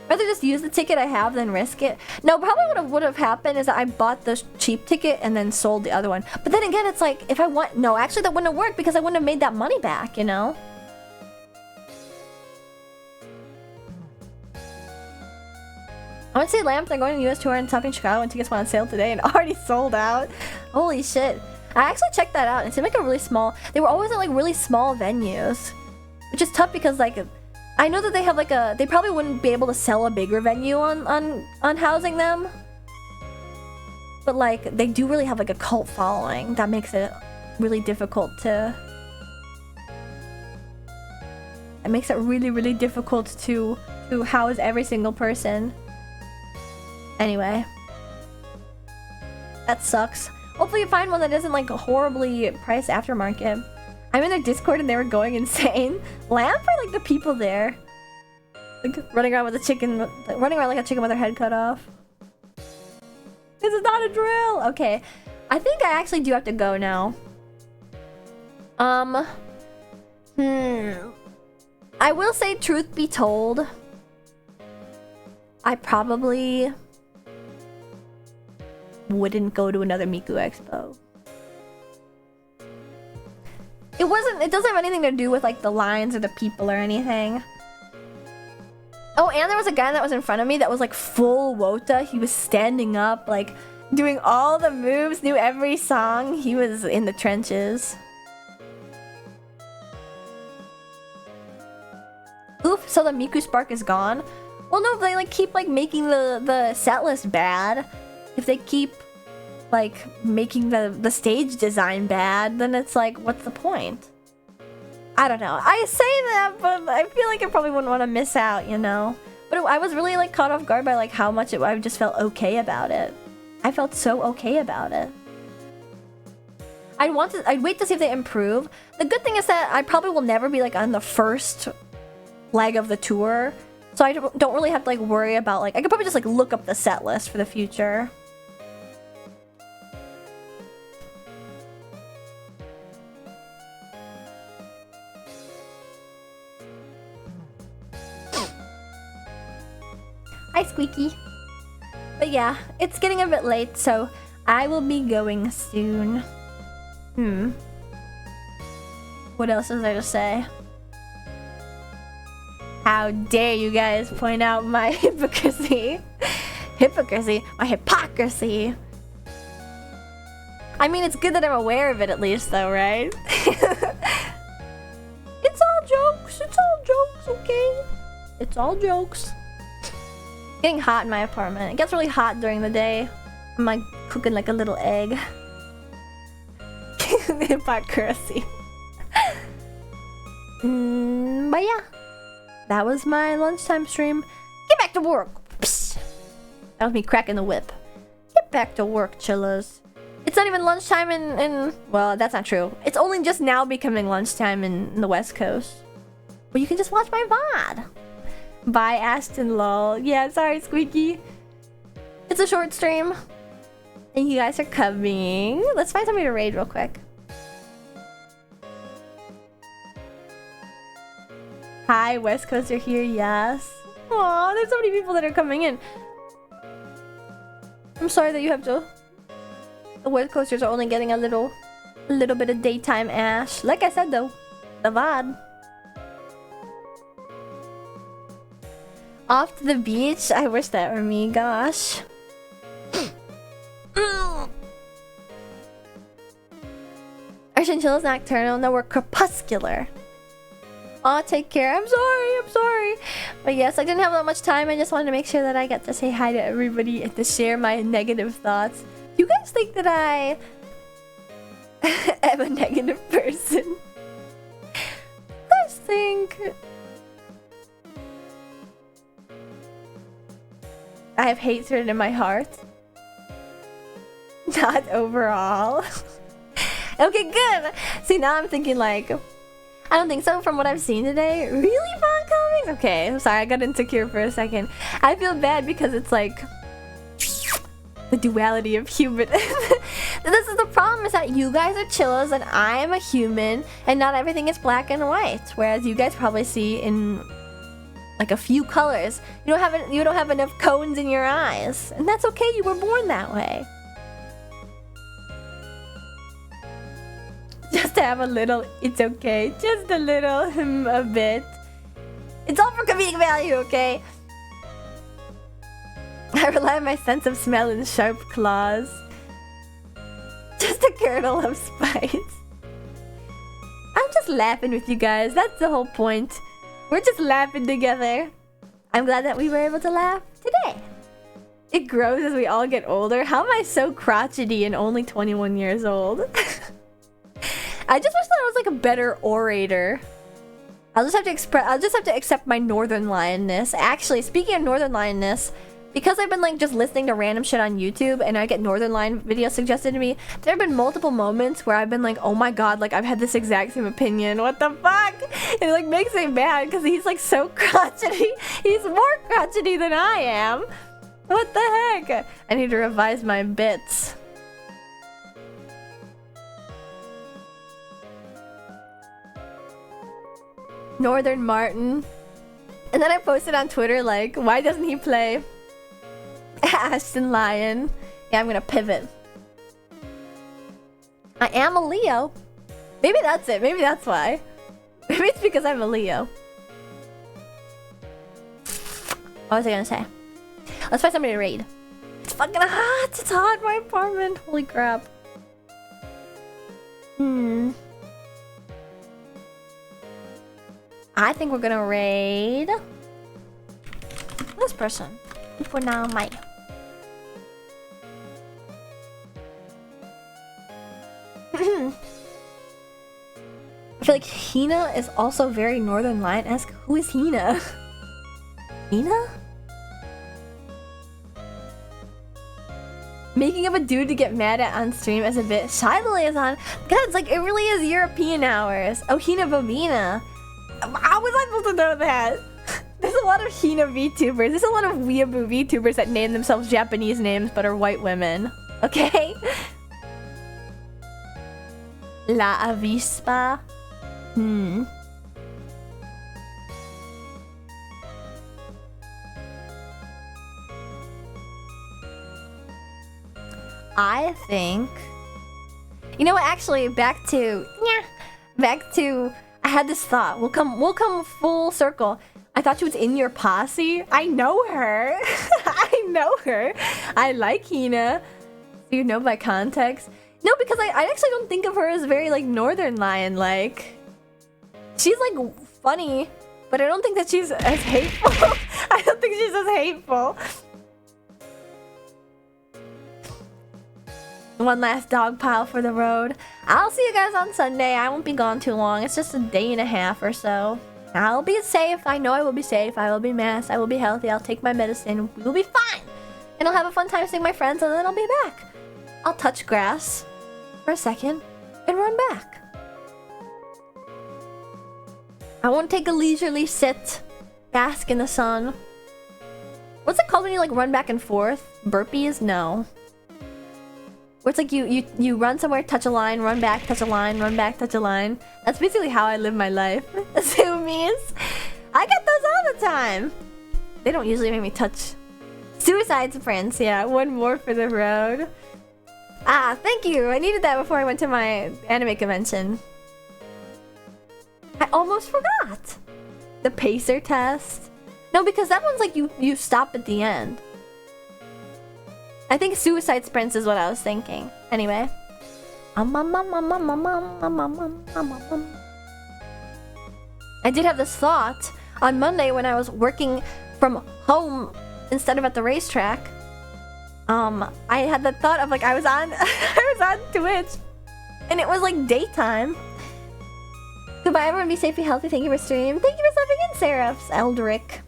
Rather just use the ticket I have than risk it. No, probably what would have happened is that I bought the cheap ticket and then sold the other one. But then again, it's like, if I want... No, actually that wouldn't have worked because I wouldn't have made that money back, you know? I would say Lamp, they're going to the US tour and topping Chicago and tickets went on sale today and already sold out. Holy shit. I actually checked that out. It seemed like a really small... They were always at like really small venues. Which is tough because like... I know that they have like a... They probably wouldn't be able to sell a bigger venue on housing them. But like, they do really have like a cult following. That makes it really difficult to... It makes it really, really difficult to house every single person. Anyway. That sucks. Hopefully you find one that isn't like horribly priced aftermarket. I'm in their Discord and they were going insane. Lamp are like the people there. Like running around with a chicken, running around like a chicken with their head cut off. This is not a drill! Okay. I think I actually do have to go now. I will say, truth be told, I probably wouldn't go to another Miku Expo. It doesn't have anything to do with like the lines or the people or anything. Oh, and there was a guy that was in front of me that was like full Wota. He was standing up, like doing all the moves, knew every song. He was in the trenches. Oof, so the Miku Spark is gone? Well, no, they like keep like making the set list bad. If they keep like making the stage design bad, then it's like, what's the point? I don't know. I say that, but I feel like I probably wouldn't want to miss out, you know? But I was really like caught off guard by like how much I just felt okay about it. I felt so okay about it. I'd wait to see if they improve. The good thing is that I probably will never be like on the first leg of the tour. So I don't really have to like worry about like, I could probably just like look up the set list for the future. Hi, Squeaky. But yeah, it's getting a bit late, so I will be going soon. What else is there to say? How dare you guys point out my hypocrisy? My hypocrisy. I mean, it's good that I'm aware of it at least, though, right? It's all jokes. It's all jokes, okay? It's all jokes. It's getting hot in my apartment. It gets really hot during the day. I'm like cooking like a little egg. Hypocrisy. But yeah, that was my lunchtime stream. Get back to work. Psst. That was me cracking the whip. Get back to work, chillers. It's not even lunchtime in well, that's not true. It's only just now becoming lunchtime in the West Coast. But you can just watch my VOD. Bye, Ashton lol. Yeah, sorry, Squeaky. It's a short stream. Thank you guys for coming. Let's find somebody to raid real quick. Hi, West Coast are here, yes. Aw, there's so many people that are coming in. I'm sorry that you have to... The West Coasters are only getting a little bit of daytime ash. Like I said though, the VOD. Off to the beach? I wish that were me, gosh. Our chinchilla's nocturnal, no, we're crepuscular. Aw, take care. I'm sorry. But yes, I didn't have that much time. I just wanted to make sure that I get to say hi to everybody and to share my negative thoughts. You guys think that I am a negative person? You guys think I have hatred in my heart? Not overall. Okay, good. See, now I'm thinking like, I don't think so from what I've seen today. Really fun comics? Okay, I'm sorry, I got insecure for a second. I feel bad because it's like the duality of human. This is the problem, is that you guys are chillos and I am a human and not everything is black and white. Whereas you guys probably see in like a few colors. You don't have enough cones in your eyes. And that's okay, you were born that way. Just to have a little, it's okay. Just a little, a bit. It's all for comedic value, okay? I rely on my sense of smell and sharp claws. Just a kernel of spice. I'm just laughing with you guys. That's the whole point. We're just laughing together. I'm glad that we were able to laugh today. It grows as we all get older. How am I so crotchety and only 21 years old? I just wish that I was like a better orator. I'll just have to accept my northern lionness. Actually, speaking of northern lionness, because I've been like just listening to random shit on YouTube and I get Northern Lion videos suggested to me, there have been multiple moments where I've been like, oh my god, like I've had this exact same opinion. What the fuck? And it like makes me mad because he's like so crotchety. He's more crotchety than I am. What the heck? I need to revise my bits. Northern Martin. And then I posted on Twitter like, why doesn't he play Ashton Lion? Yeah, I'm gonna pivot. I am a Leo. Maybe that's it. Maybe that's why. Maybe it's because I'm a Leo. What was I gonna say? Let's find somebody to raid. It's fucking hot. It's hot in my apartment. Holy crap. I think we're gonna raid this person for now. I feel like Hina is also very Northern Lion-esque. Who is Hina? Hina? Making up a dude to get mad at on stream as a bit. Shy the Liaison. God, it's like, it really is European hours. Oh, Hina Bobina. How was I supposed to know that? There's a lot of Hina VTubers. There's a lot of weeaboo VTubers that name themselves Japanese names but are white women. Okay? La Avispa. I think... You know what? Actually, back to... I had this thought. We'll come full circle. I thought she was in your posse. I know her. I know her. I like Hina. So you know by context. No, because I actually don't think of her as very, like, Northern Lion, like. She's, like, funny, but I don't think that she's as hateful. I don't think she's as hateful. One last dog pile for the road. I'll see you guys on Sunday. I won't be gone too long. It's just a day and a half or so. I'll be safe. I know I will be safe. I will be masked. I will be healthy. I'll take my medicine. We will be fine. And I'll have a fun time seeing my friends, and then I'll be back. I'll touch grass for a second and run back. I won't take a leisurely sit, bask in the sun. What's it called when you like run back and forth? Burpees? No. Where it's like you run somewhere, touch a line, run back, touch a line, run back, touch a line. That's basically how I live my life. Zoomies. I get those all the time. They don't usually make me touch. Suicide sprints, yeah. One more for the road. Ah, thank you. I needed that before I went to my anime convention. I almost forgot. The pacer test. No, because that one's like you stop at the end. I think suicide sprints is what I was thinking. Anyway. I did have this thought on Monday when I was working from home instead of at the racetrack. I had the thought of like I was on Twitch and it was like daytime. Goodbye everyone, be safe, be healthy, thank you for streaming. Thank you for stepping in, Seraphs, Eldrick.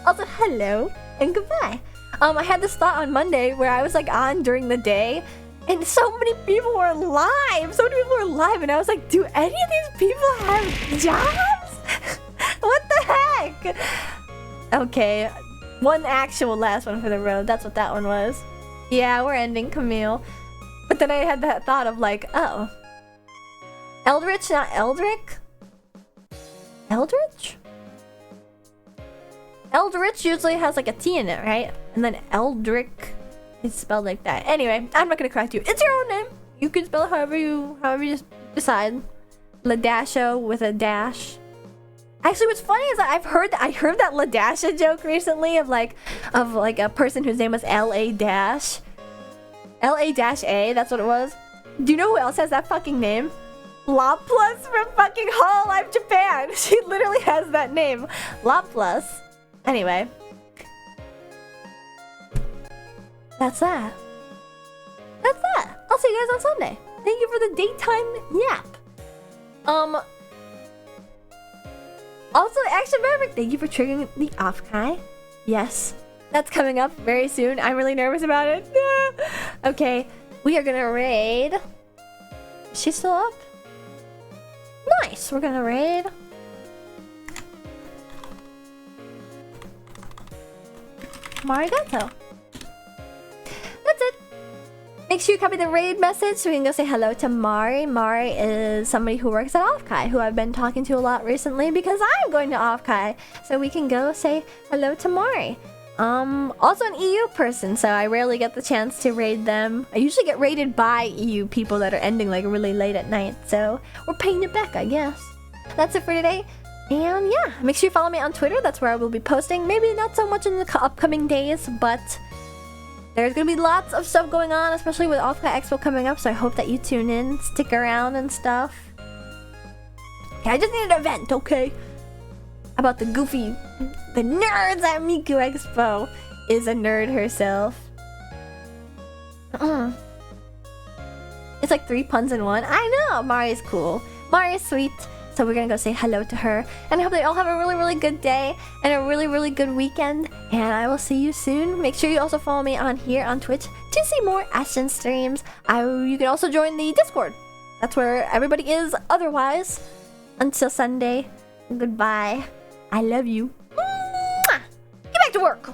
Also hello and goodbye. I had this thought on Monday where I was like on during the day and so many people were live. So many people were live and I was like, do any of these people have jobs? What the heck? Okay, one actual last one for the road. That's what that one was. Yeah, we're ending Camille. But then I had that thought of like, oh. Eldritch, not Eldrick? Eldritch? Eldritch usually has like a T in it, right? And then Eldrick is spelled like that. Anyway, I'm not gonna correct you. It's your own name. You can spell it however you decide. Ladasho with a dash. Actually, what's funny is that I heard that Ladasha joke recently of like a person whose name was L.A. Dash. L.A.-A, that's what it was. Do you know who else has that fucking name? Laplace from fucking Hololive Japan. She literally has that name. Laplace. Anyway. That's that. That's that. I'll see you guys on Sunday. Thank you for the daytime yap. Also, Action Maverick, thank you for triggering the offkai. Yes, that's coming up very soon. I'm really nervous about it. Okay, we are gonna raid. Is she still up? Nice, we're gonna raid. Marigato. That's it. Make sure you copy the raid message so we can go say hello to Mari. Mari is somebody who works at offkai, who I've been talking to a lot recently because I'm going to offkai. So we can go say hello to Mari. Also an EU person, so I rarely get the chance to raid them. I usually get raided by EU people that are ending like really late at night, so we're paying it back, I guess. That's it for today. And yeah, make sure you follow me on Twitter. That's where I will be posting. Maybe not so much in the upcoming days, but there's gonna be lots of stuff going on, especially with offkai Expo coming up, so I hope that you tune in, stick around and stuff. Okay, I just need an event, okay? About the goofy, the nerds at Miku Expo is a nerd herself. It's like 3 puns in one. I know, Mari's cool. Mari's sweet. So we're gonna go say hello to her. And I hope they all have a really, really good day and a really, really good weekend. And I will see you soon. Make sure you also follow me on here on Twitch to see more Ashton streams. You can also join the Discord. That's where everybody is otherwise. Until Sunday, goodbye. I love you. Mwah! Get back to work.